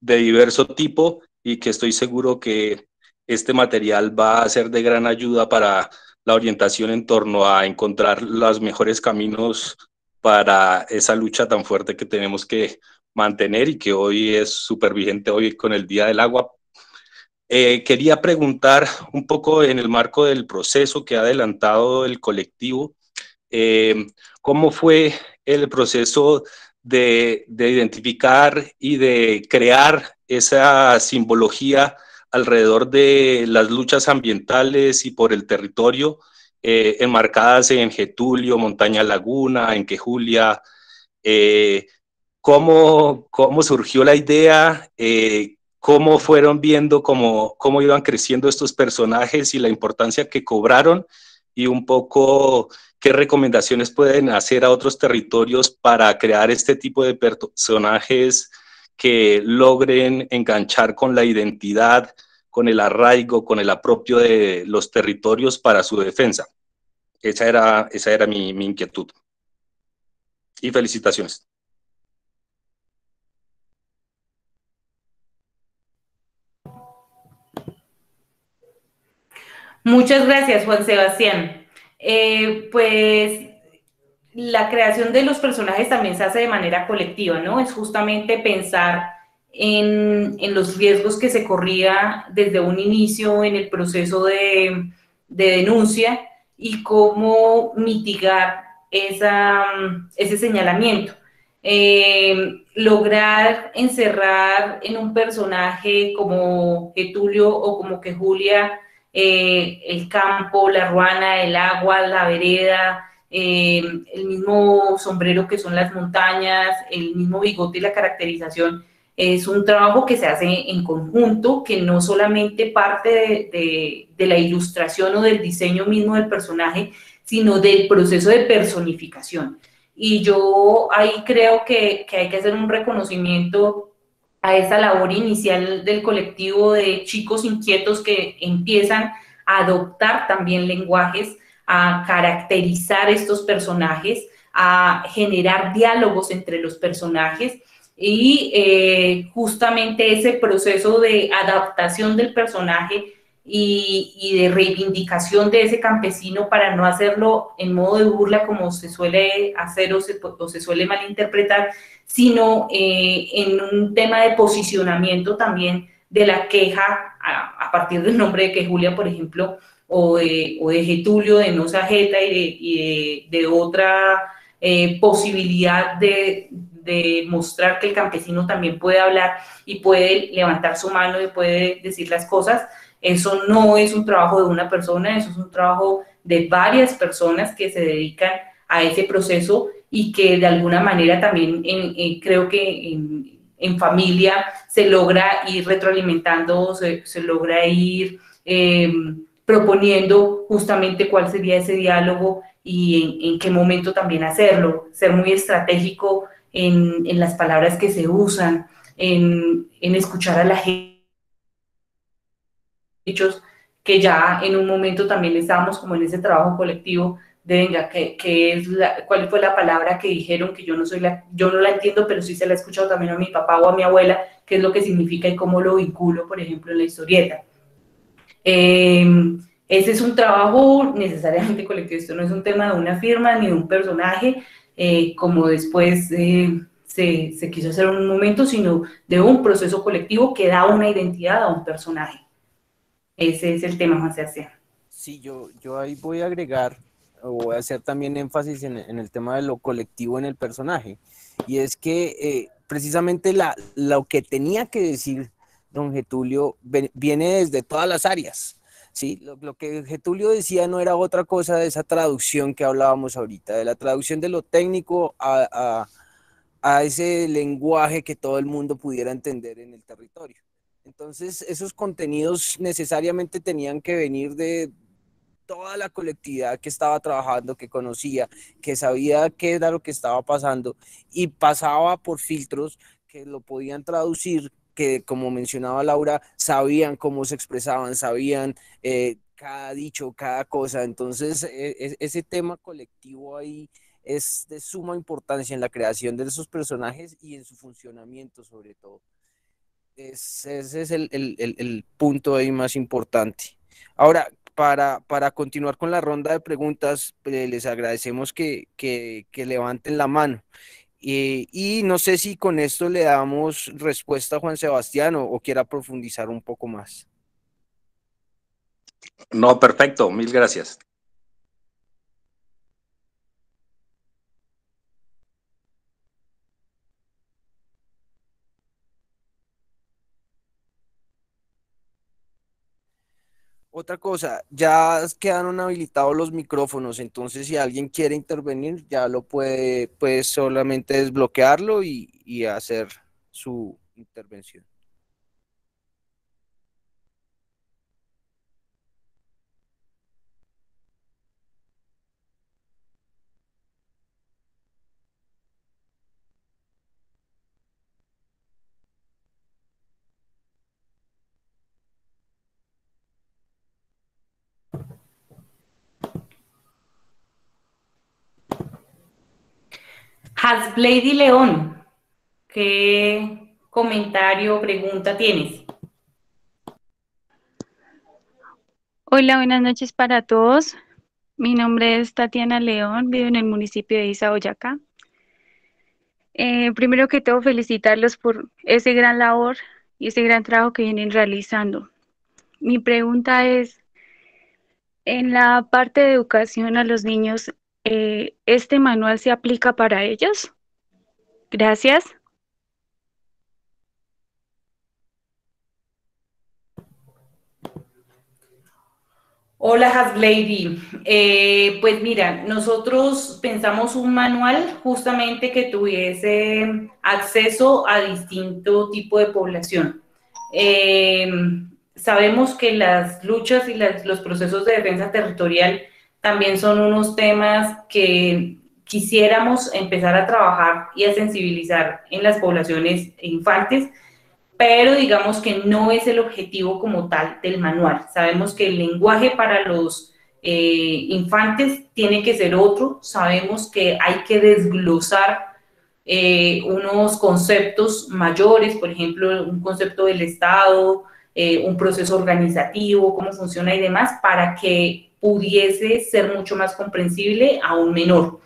de diverso tipo y que estoy seguro que este material va a ser de gran ayuda para la orientación en torno a encontrar los mejores caminos para esa lucha tan fuerte que tenemos que mantener y que hoy es súper vigente hoy con el Día del Agua. Quería preguntar un poco en el marco del proceso que ha adelantado el colectivo, ¿cómo fue el proceso de identificar y de crear esa simbología alrededor de las luchas ambientales y por el territorio, enmarcadas en Getulio, Montaña Laguna, en Quejulia? ¿Cómo surgió la idea? ¿Cómo fueron viendo cómo iban creciendo estos personajes y la importancia que cobraron? Y un poco, ¿qué recomendaciones pueden hacer a otros territorios para crear este tipo de personajes que logren enganchar con la identidad, con el arraigo, con el apropio de los territorios para su defensa? Esa era mi inquietud. Y felicitaciones. Muchas gracias, Juan Sebastián. Pues la creación de los personajes también se hace de manera colectiva, ¿no? Es justamente pensar en los riesgos que se corría desde un inicio en el proceso de denuncia y cómo mitigar ese señalamiento. Lograr encerrar en un personaje como Getulio o como Quejulia el campo, la ruana, el agua, la vereda, el mismo sombrero que son las montañas, el mismo bigote y la caracterización, es un trabajo que se hace en conjunto, que no solamente parte de la ilustración o del diseño mismo del personaje, sino del proceso de personificación. Y yo ahí creo que hay que hacer un reconocimiento a esa labor inicial del colectivo de chicos inquietos que empiezan a adoptar también lenguajes, a caracterizar estos personajes, a generar diálogos entre los personajes y justamente ese proceso de adaptación del personaje y de reivindicación de ese campesino para no hacerlo en modo de burla como se suele hacer o se suele malinterpretar, sino en un tema de posicionamiento también de la queja a partir del nombre de que Julia, por ejemplo, o de Getulio, de No Sajeta y de otra posibilidad de mostrar que el campesino también puede hablar y puede levantar su mano y puede decir las cosas. Eso no es un trabajo de una persona, eso es un trabajo de varias personas que se dedican a ese proceso y que de alguna manera también creo que en familia se logra ir retroalimentando, se logra ir proponiendo justamente cuál sería ese diálogo y en qué momento también hacerlo, ser muy estratégico en las palabras que se usan, en escuchar a la gente, que ya en un momento también estábamos como en ese trabajo colectivo de venga, ¿cuál fue la palabra que dijeron? Que yo no la entiendo, pero sí se la he escuchado también a mi papá o a mi abuela, qué es lo que significa y cómo lo vinculo, por ejemplo, en la historieta. Ese es un trabajo necesariamente colectivo, esto no es un tema de una firma ni de un personaje, como después se quiso hacer en un momento, sino de un proceso colectivo que da una identidad a un personaje. Ese es el tema, Juan Sebastián. Sí, yo ahí voy a agregar, o voy a hacer también énfasis en el tema de lo colectivo en el personaje, y es que precisamente lo que tenía que decir don Getulio viene desde todas las áreas, ¿sí? Lo que Getulio decía no era otra cosa de esa traducción que hablábamos ahorita, de la traducción de lo técnico a ese lenguaje que todo el mundo pudiera entender en el territorio. Entonces, esos contenidos necesariamente tenían que venir de toda la colectividad que estaba trabajando, que conocía, que sabía qué era lo que estaba pasando y pasaba por filtros que lo podían traducir, que como mencionaba Laura, sabían cómo se expresaban, sabían cada dicho, cada cosa. Entonces, ese tema colectivo ahí es de suma importancia en la creación de esos personajes y en su funcionamiento sobre todo. Ese es el punto ahí más importante. Ahora, para continuar con la ronda de preguntas, les agradecemos que levanten la mano. Y no sé si con esto le damos respuesta a Juan Sebastián o quiera profundizar un poco más. No, perfecto, mil gracias. Otra cosa, ya quedaron habilitados los micrófonos, entonces si alguien quiere intervenir, ya lo puede solamente desbloquearlo y hacer su intervención. Hasblady León, ¿qué comentario o pregunta tienes? Hola, buenas noches para todos. Mi nombre es Tatiana León, vivo en el municipio de Iza, Boyacá. Primero que todo, felicitarlos por ese gran labor y ese gran trabajo que vienen realizando. Mi pregunta es, en la parte de educación a los niños, ¿este manual se aplica para ellos? Gracias. Hola, Hasblady. Pues mira, nosotros pensamos un manual justamente que tuviese acceso a distinto tipo de población. Sabemos que las luchas y los procesos de defensa territorial también son unos temas que quisiéramos empezar a trabajar y a sensibilizar en las poblaciones infantes, pero digamos que no es el objetivo como tal del manual. Sabemos que el lenguaje para los infantes tiene que ser otro, sabemos que hay que desglosar unos conceptos mayores, por ejemplo, un concepto del Estado, un proceso organizativo, cómo funciona y demás, para que pudiese ser mucho más comprensible a un menor.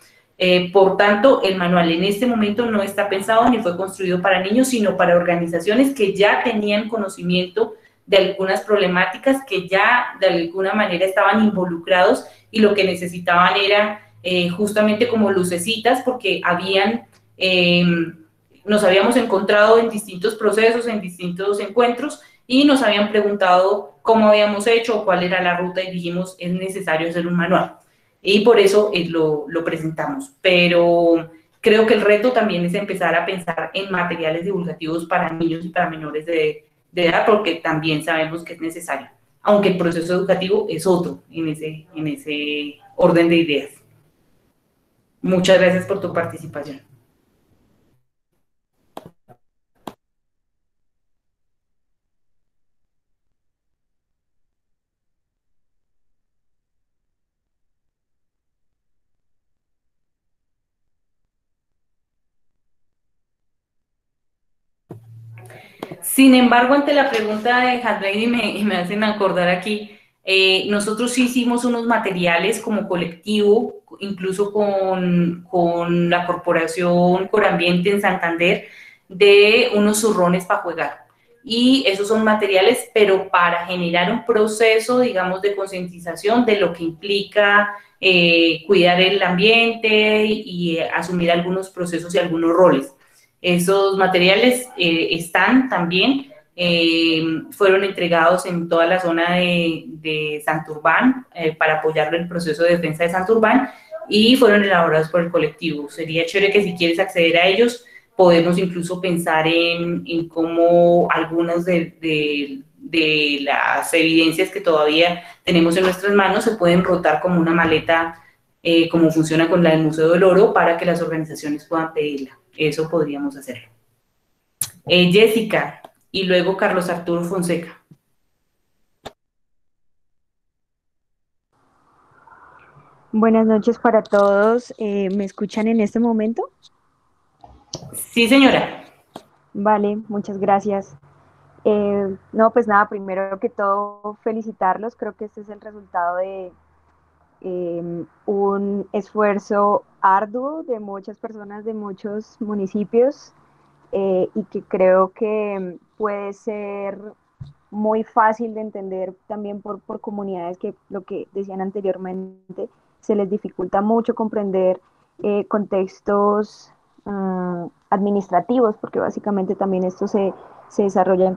Por tanto, el manual en este momento no está pensado ni fue construido para niños, sino para organizaciones que ya tenían conocimiento de algunas problemáticas, que ya de alguna manera estaban involucrados y lo que necesitaban era justamente como lucecitas, porque nos habíamos encontrado en distintos procesos, en distintos encuentros, y nos habían preguntado cómo habíamos hecho o cuál era la ruta, y dijimos, es necesario hacer un manual. Y por eso lo presentamos. Pero creo que el reto también es empezar a pensar en materiales divulgativos para niños y para menores de edad, porque también sabemos que es necesario, aunque el proceso educativo es otro en ese orden de ideas. Muchas gracias por tu participación. Sin embargo, ante la pregunta de Hadley, me hacen acordar aquí, nosotros sí hicimos unos materiales como colectivo, incluso con la Corporación Corambiente en Santander, de unos zurrones para jugar. Y esos son materiales, pero para generar un proceso, digamos, de concientización de lo que implica cuidar el ambiente y asumir algunos procesos y algunos roles. Esos materiales están también, fueron entregados en toda la zona de Santurbán para apoyar el proceso de defensa de Santurbán, y fueron elaborados por el colectivo. Sería chévere que si quieres acceder a ellos, podemos incluso pensar en cómo algunas de las evidencias que todavía tenemos en nuestras manos se pueden rotar como una maleta, como funciona con la del Museo del Oro, para que las organizaciones puedan pedirla. Eso podríamos hacerlo. Jessica, y luego Carlos Arturo Fonseca. Buenas noches para todos. ¿Me escuchan en este momento? Sí, señora. Vale, muchas gracias. No, pues nada, primero que todo, felicitarlos. Creo que este es el resultado de un esfuerzo arduo de muchas personas de muchos municipios, y que creo que puede ser muy fácil de entender también por comunidades que, lo que decían anteriormente, se les dificulta mucho comprender contextos administrativos, porque básicamente también esto se desarrolla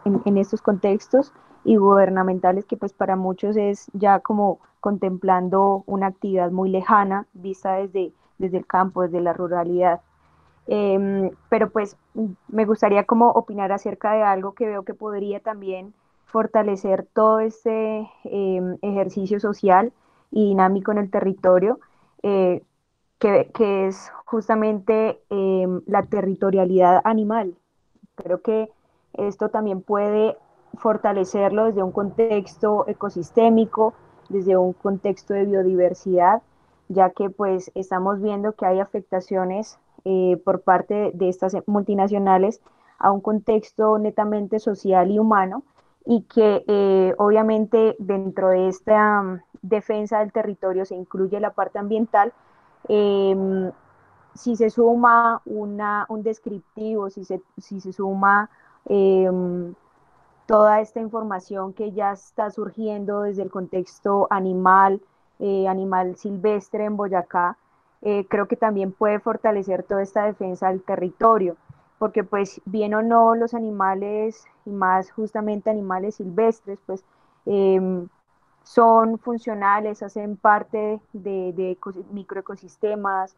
en estos contextos, y gubernamentales, que pues para muchos es ya como contemplando una actividad muy lejana, vista desde el campo, desde la ruralidad. Pero pues me gustaría como opinar acerca de algo que veo que podría también fortalecer todo este ejercicio social y dinámico en el territorio, que es justamente la territorialidad animal. Creo que esto también puede fortalecerlo desde un contexto ecosistémico, desde un contexto de biodiversidad, ya que pues estamos viendo que hay afectaciones por parte de estas multinacionales a un contexto netamente social y humano, y que obviamente dentro de esta defensa del territorio se incluye la parte ambiental. Si se suma un descriptivo, si se suma toda esta información que ya está surgiendo desde el contexto animal, animal silvestre en Boyacá, creo que también puede fortalecer toda esta defensa del territorio, porque pues bien o no los animales, y más justamente animales silvestres, pues son funcionales, hacen parte de microecosistemas,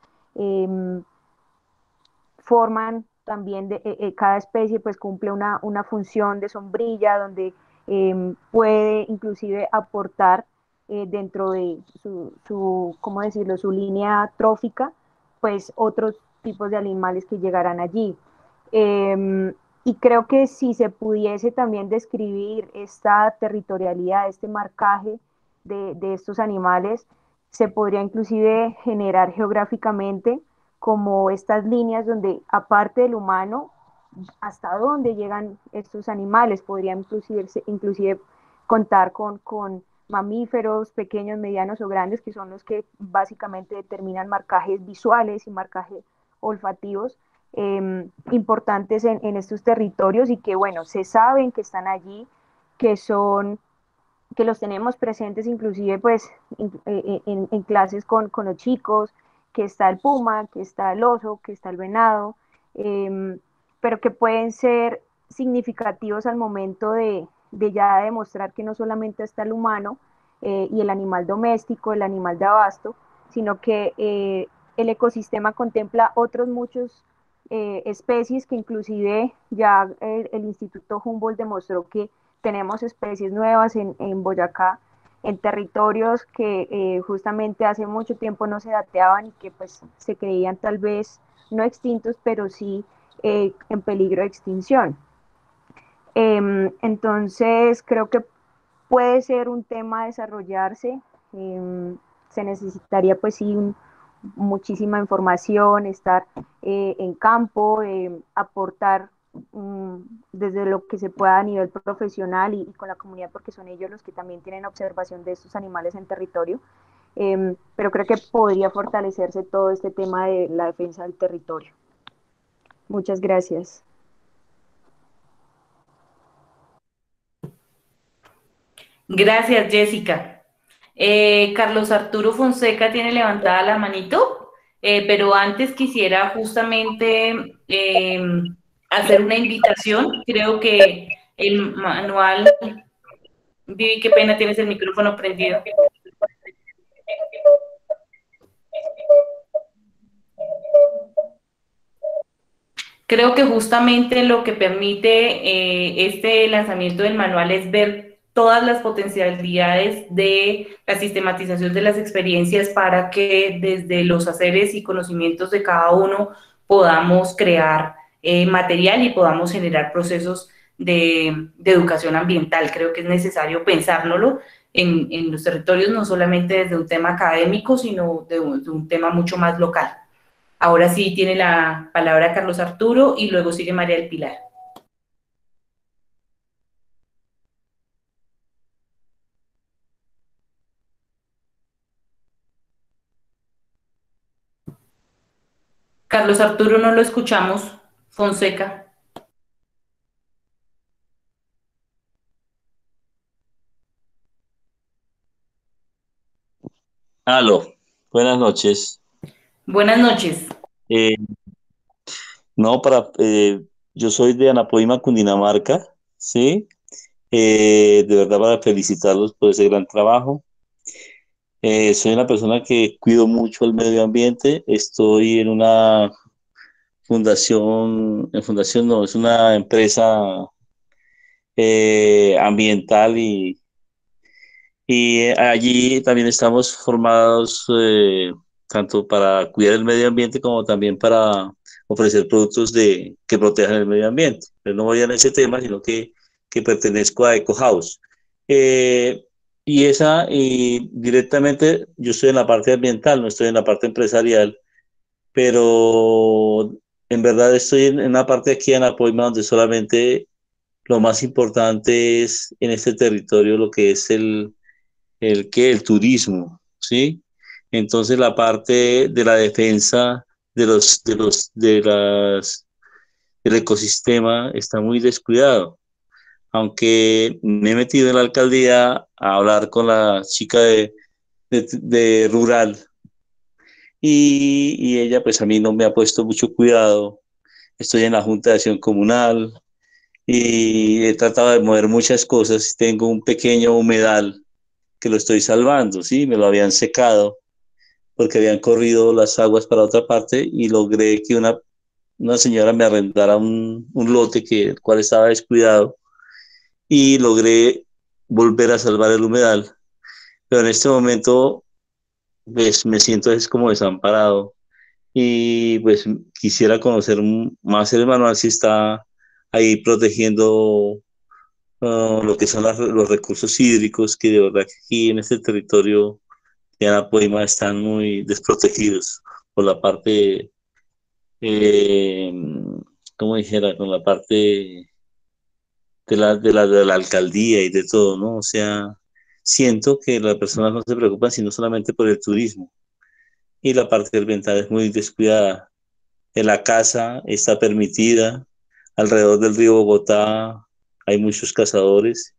forman también, cada especie pues cumple una función de sombrilla, donde puede inclusive aportar dentro de ¿cómo decirlo?, su línea trófica, pues otros tipos de animales que llegarán allí. Y creo que si se pudiese también describir esta territorialidad, este marcaje de estos animales, se podría inclusive generar geográficamente como estas líneas donde, aparte del humano, hasta dónde llegan estos animales, podrían inclusive contar con mamíferos pequeños, medianos o grandes, que son los que básicamente determinan marcajes visuales y marcajes olfativos importantes en estos territorios y que, bueno, se saben que están allí, que son que los tenemos presentes inclusive pues en clases con los chicos, que está el puma, que está el oso, que está el venado, pero que pueden ser significativos al momento de ya demostrar que no solamente está el humano y el animal doméstico, el animal de abasto, sino que el ecosistema contempla otros muchos especies que inclusive ya el Instituto Humboldt demostró que tenemos especies nuevas en Boyacá, en territorios que justamente hace mucho tiempo no se dateaban y que pues se creían tal vez no extintos, pero sí en peligro de extinción. Entonces creo que puede ser un tema a desarrollarse, se necesitaría pues sí muchísima información, estar en campo, aportar desde lo que se pueda a nivel profesional y con la comunidad, porque son ellos los que también tienen observación de estos animales en territorio, pero creo que podría fortalecerse todo este tema de la defensa del territorio. Muchas gracias. Gracias, Jessica. Carlos Arturo Fonseca tiene levantada la manito, pero antes quisiera justamente hacer una invitación. Creo que el manual, Vivi, qué pena, tienes el micrófono prendido. Creo que justamente lo que permite este lanzamiento del manual es ver todas las potencialidades de la sistematización de las experiencias para que desde los haceres y conocimientos de cada uno podamos crear material y podamos generar procesos de educación ambiental. Creo que es necesario pensárnoslo en los territorios, no solamente desde un tema académico, sino de un tema mucho más local. Ahora sí tiene la palabra Carlos Arturo y luego sigue María del Pilar. Carlos Arturo, no lo escuchamos. Fonseca. Aló, buenas noches. Buenas noches. No, yo soy de Anapoima, Cundinamarca, ¿sí? De verdad para felicitarlos por ese gran trabajo. Soy una persona que cuido mucho el medio ambiente. Estoy en una fundación no, es una empresa ambiental y allí también estamos formados tanto para cuidar el medio ambiente como también para ofrecer productos que protejan el medio ambiente. Pero no voy a en ese tema, sino que pertenezco a Eco House. Y directamente yo estoy en la parte ambiental, no estoy en la parte empresarial, pero en verdad estoy en una parte aquí en Apoima donde solamente lo más importante es en este territorio lo que es el turismo, ¿sí? Entonces la parte de la defensa del ecosistema está muy descuidado. Aunque me he metido en la alcaldía a hablar con la chica de rural y ella pues a mí no me ha puesto mucho cuidado. Estoy en la Junta de Acción Comunal y he tratado de mover muchas cosas. Tengo un pequeño humedal que lo estoy salvando, ¿sí? Me lo habían secado porque habían corrido las aguas para otra parte y logré que una señora me arrendara un lote el cual estaba descuidado y logré volver a salvar el humedal. Pero en este momento pues, me siento es como desamparado y pues quisiera conocer más el manual si está ahí protegiendo lo que son los recursos hídricos, que de verdad que aquí en este territorio de Anapoima están muy desprotegidos por la parte, eh, ¿cómo dijera? Con la parte de la alcaldía y de todo, ¿no? O sea, siento que las personas no se preocupan sino solamente por el turismo y la parte ambiental es muy descuidada. En la casa está permitida, alrededor del río Bogotá hay muchos cazadores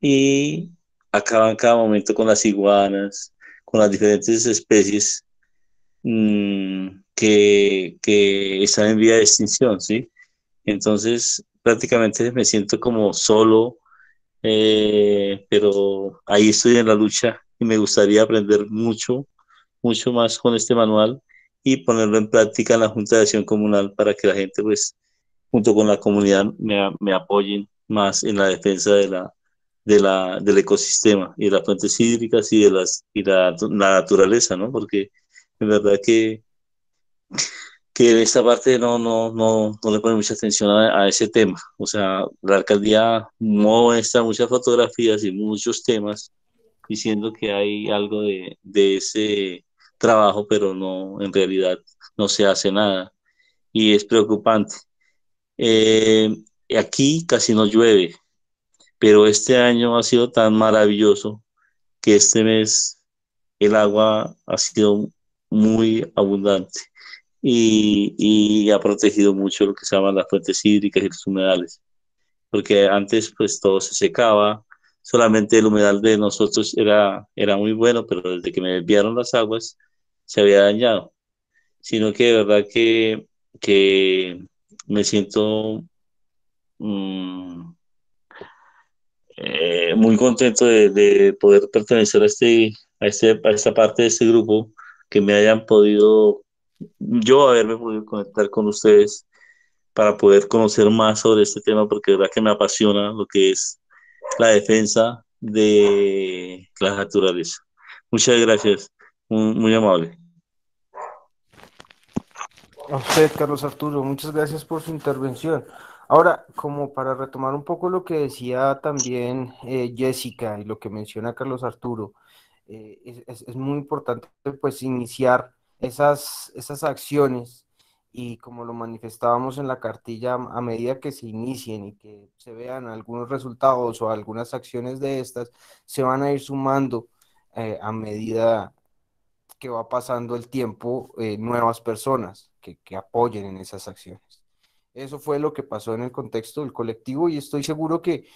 y acaban cada momento con las iguanas, con las diferentes especies que están en vía de extinción, ¿sí? Entonces, prácticamente me siento como solo, pero ahí estoy en la lucha y me gustaría aprender mucho, mucho más con este manual y ponerlo en práctica en la Junta de Acción Comunal para que la gente, pues, junto con la comunidad, me apoyen más en la defensa del ecosistema y de las fuentes hídricas y la naturaleza, ¿no? Porque en verdad que en esta parte no le pone mucha atención a ese tema. O sea, la alcaldía muestra muchas fotografías y muchos temas diciendo que hay algo de ese trabajo, pero no, en realidad no se hace nada y es preocupante. Eh, Aquí casi no llueve, pero este año ha sido tan maravilloso que este mes el agua ha sido muy abundante y ha protegido mucho lo que se llaman las fuentes hídricas y los humedales, porque antes pues todo se secaba, solamente el humedal de nosotros era muy bueno, pero desde que me desviaron las aguas se había dañado, sino que de verdad que me siento mm, muy contento de poder pertenecer a esta parte de este grupo, que me hayan podido, yo haberme podido conectar con ustedes para poder conocer más sobre este tema, porque de verdad que me apasiona lo que es la defensa de la naturaleza. Muchas gracias, muy amable. A usted, Carlos Arturo, muchas gracias por su intervención. Ahora, como para retomar un poco lo que decía también Jessica y lo que menciona Carlos Arturo, es muy importante pues iniciar esas acciones y como lo manifestábamos en la cartilla, a medida que se inicien y que se vean algunos resultados o algunas acciones de estas, se van a ir sumando a medida que va pasando el tiempo, nuevas personas que apoyen en esas acciones. Eso fue lo que pasó en el contexto del colectivo y estoy seguro que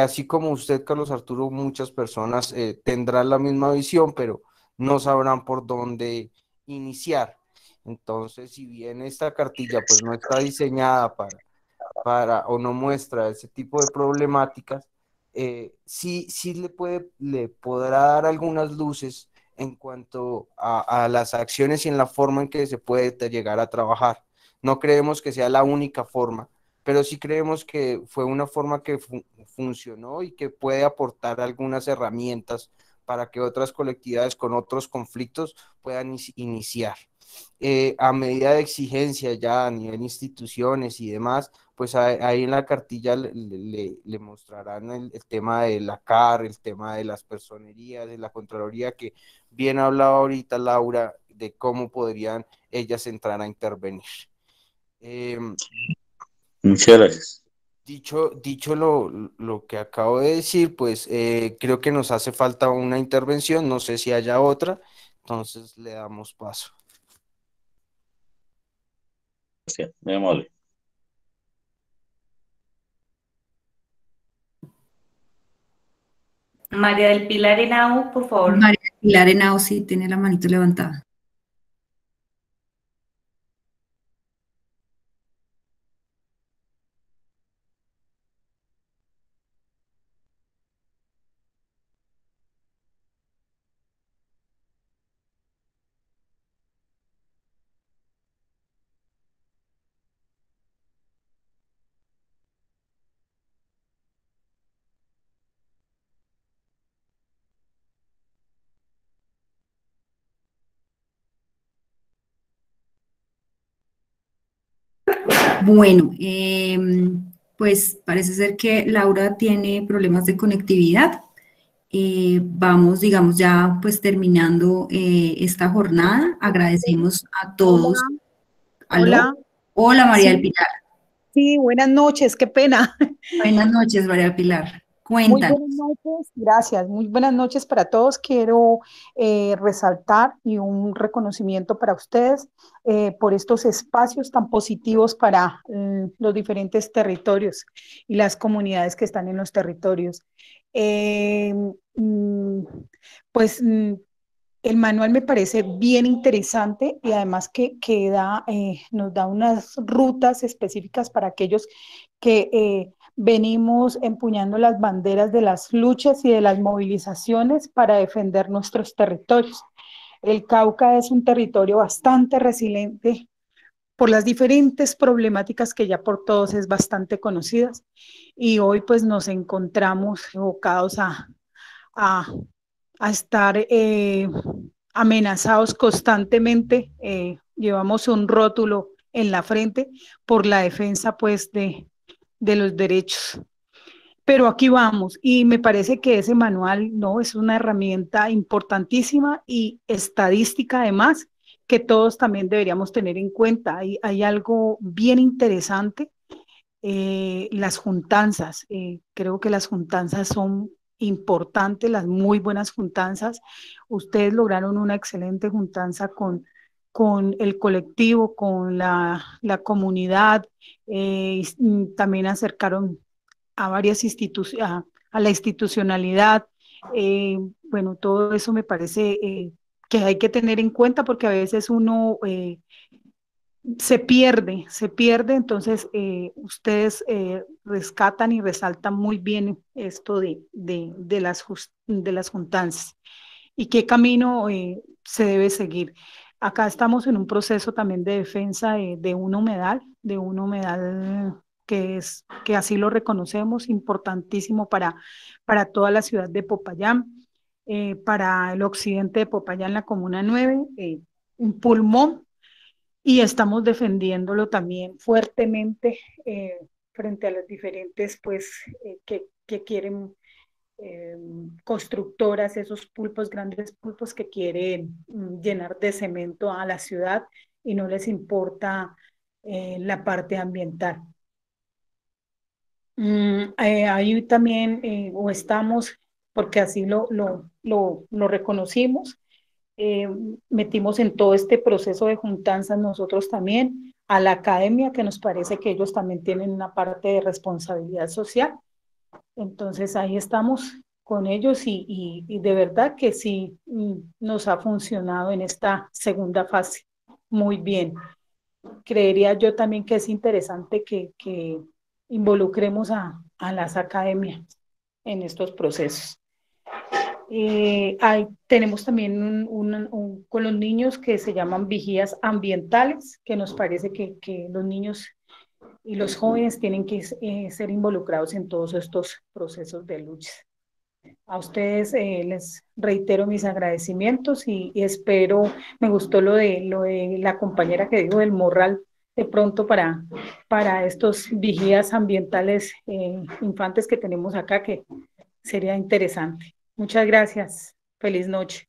así como usted, Carlos Arturo, muchas personas tendrán la misma visión, pero no sabrán por dónde iniciar. Entonces, si bien esta cartilla pues no está diseñada para o no muestra ese tipo de problemáticas, sí le podrá dar algunas luces en cuanto a las acciones y en la forma en que se puede llegar a trabajar. No creemos que sea la única forma, pero sí creemos que fue una forma que funcionó y que puede aportar algunas herramientas para que otras colectividades con otros conflictos puedan iniciar. A medida de exigencia ya a nivel instituciones y demás, pues ahí en la cartilla le mostrarán el tema de la CAR, el tema de las personerías, de la Contraloría, que bien ha hablado ahorita Laura de cómo podrían ellas entrar a intervenir. Muchas gracias. Dicho lo que acabo de decir, pues creo que nos hace falta una intervención, no sé si haya otra, entonces le damos paso. Gracias, muy amable. María del Pilar Henao, por favor. María del Pilar Henao sí tiene la manito levantada. Bueno, pues parece ser que Laura tiene problemas de conectividad. Vamos, digamos, ya pues terminando esta jornada. Agradecemos a todos. ¿Aló? Hola. Hola, María del Sí, Pilar. sí, buenas noches, qué pena. Buenas noches, María del Pilar. Muy Cuéntanos. buenas noches, gracias. Muy buenas noches para todos. Quiero resaltar y un reconocimiento para ustedes por estos espacios tan positivos para los diferentes territorios y las comunidades que están en los territorios. Eh, mm, pues el manual me parece bien interesante y además que nos da unas rutas específicas para aquellos que venimos empuñando las banderas de las luchas y de las movilizaciones para defender nuestros territorios. El Cauca es un territorio bastante resiliente por las diferentes problemáticas que ya por todos es bastante conocidas y hoy pues nos encontramos evocados a a estar amenazados constantemente. Llevamos un rótulo en la frente por la defensa pues de los derechos. Pero aquí vamos y me parece que ese manual no es una herramienta importantísima y estadística además que todos también deberíamos tener en cuenta. Hay algo bien interesante, las juntanzas. Creo que las juntanzas son importantes, las muy buenas juntanzas. Ustedes lograron una excelente juntanza con el colectivo, con la comunidad, también acercaron a varias instituciones, a la institucionalidad. Bueno, todo eso me parece que hay que tener en cuenta porque a veces uno se pierde, entonces ustedes rescatan y resaltan muy bien esto de las juntanzas y qué camino se debe seguir. Acá estamos en un proceso también de defensa de un humedal que así lo reconocemos, importantísimo para toda la ciudad de Popayán, para el occidente de Popayán, la Comuna 9, un pulmón, y estamos defendiéndolo también fuertemente frente a las diferentes, pues, que quieren constructoras, esos pulpos, grandes pulpos que quieren llenar de cemento a la ciudad y no les importa la parte ambiental. Ahí también, o estamos, porque así lo reconocimos, metimos en todo este proceso de juntanzas nosotros también a la academia, que nos parece que ellos también tienen una parte de responsabilidad social. Entonces ahí estamos con ellos y de verdad que sí nos ha funcionado en esta segunda fase muy bien. Creería yo también que es interesante que involucremos a las academias en estos procesos. Tenemos también con los niños que se llaman vigías ambientales, que nos parece que los niños y los jóvenes tienen que ser involucrados en todos estos procesos de lucha. A ustedes les reitero mis agradecimientos y espero, me gustó lo de la compañera que dijo del morral, de pronto para estos vigías ambientales infantes que tenemos acá, que sería interesante. Muchas gracias. Feliz noche.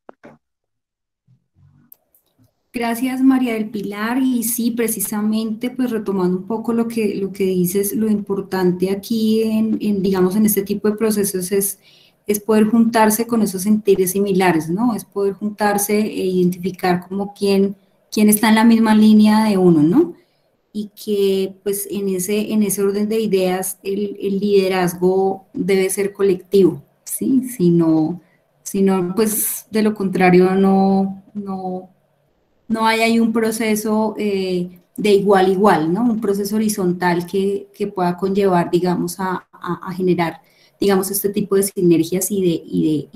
Gracias, María del Pilar. Y sí, precisamente, pues retomando un poco lo que dices, lo importante aquí digamos, en este tipo de procesos es poder juntarse con esos sentidos similares, ¿no? Es poder juntarse e identificar como quién está en la misma línea de uno, ¿no? Y que, pues, en ese orden de ideas, el liderazgo debe ser colectivo, ¿sí? Si no, pues, de lo contrario, no hay ahí un proceso de igual a igual, ¿no? Un proceso horizontal que pueda conllevar, digamos, a generar, digamos, este tipo de sinergias y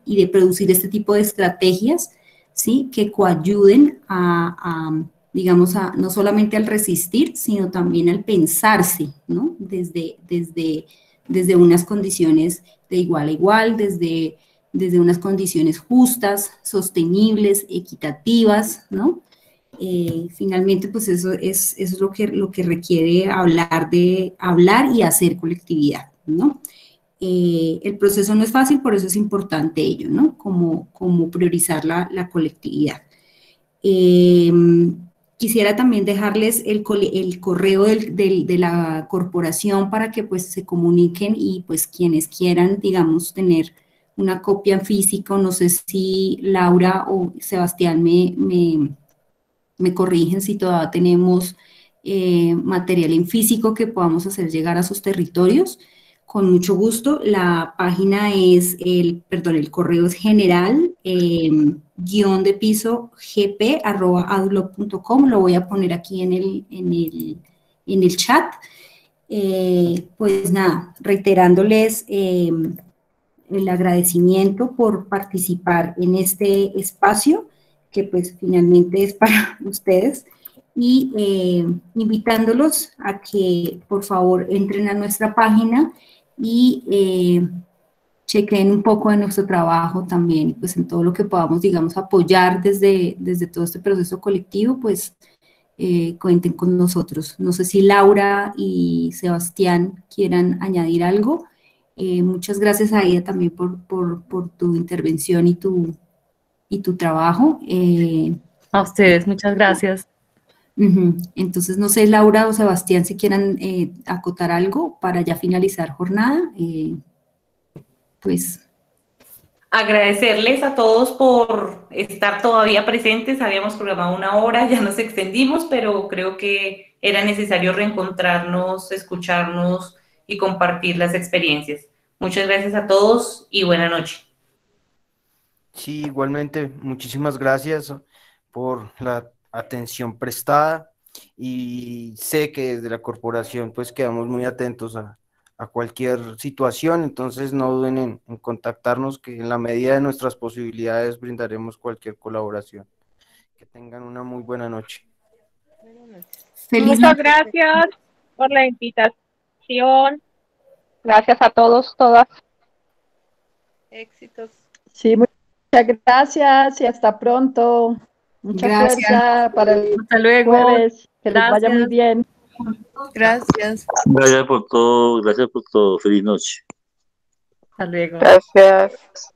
de producir este tipo de estrategias, ¿sí? Que coayuden digamos, no solamente al resistir, sino también al pensarse, ¿no? Desde unas condiciones de igual a igual, desde unas condiciones justas, sostenibles, equitativas, ¿no? Finalmente, pues eso es lo que requiere hablar y hacer colectividad, ¿no? El proceso no es fácil, por eso es importante ello, ¿no? Como priorizar la colectividad. Quisiera también dejarles el correo de la corporación para que pues se comuniquen y pues quienes quieran, digamos, tener una copia en físico, no sé si Laura o Sebastián me corrigen si todavía tenemos material en físico que podamos hacer llegar a sus territorios. Con mucho gusto. La página es, el correo es general, guión de piso gp@adblock.com. Lo voy a poner aquí en el chat. Pues nada, reiterándoles el agradecimiento por participar en este espacio, que pues finalmente es para ustedes, y invitándolos a que por favor entren a nuestra página y chequen un poco de nuestro trabajo también, pues en todo lo que podamos, digamos, apoyar desde todo este proceso colectivo, pues cuenten con nosotros. No sé si Laura y Sebastián quieran añadir algo. Muchas gracias, Aida, también por tu intervención y tu trabajo. A ustedes, muchas gracias. Entonces, no sé, Laura o Sebastián, si quieran acotar algo para ya finalizar jornada, pues... Agradecerles a todos por estar todavía presentes. Habíamos programado 1 hora, ya nos extendimos, pero creo que era necesario reencontrarnos, escucharnos y compartir las experiencias. Muchas gracias a todos y buena noche. Sí, igualmente, muchísimas gracias por la atención prestada, y sé que desde la corporación pues quedamos muy atentos a cualquier situación, entonces no duden en contactarnos, que en la medida de nuestras posibilidades brindaremos cualquier colaboración. Que tengan una muy buena noche. Muchas gracias por la invitación. Gracias a todos, todas. Éxitos. Sí, muchas gracias y hasta pronto. Mucha fuerza para el jueves. Que les vaya muy bien. Gracias. Gracias por todo. Feliz noche. Hasta luego. Gracias.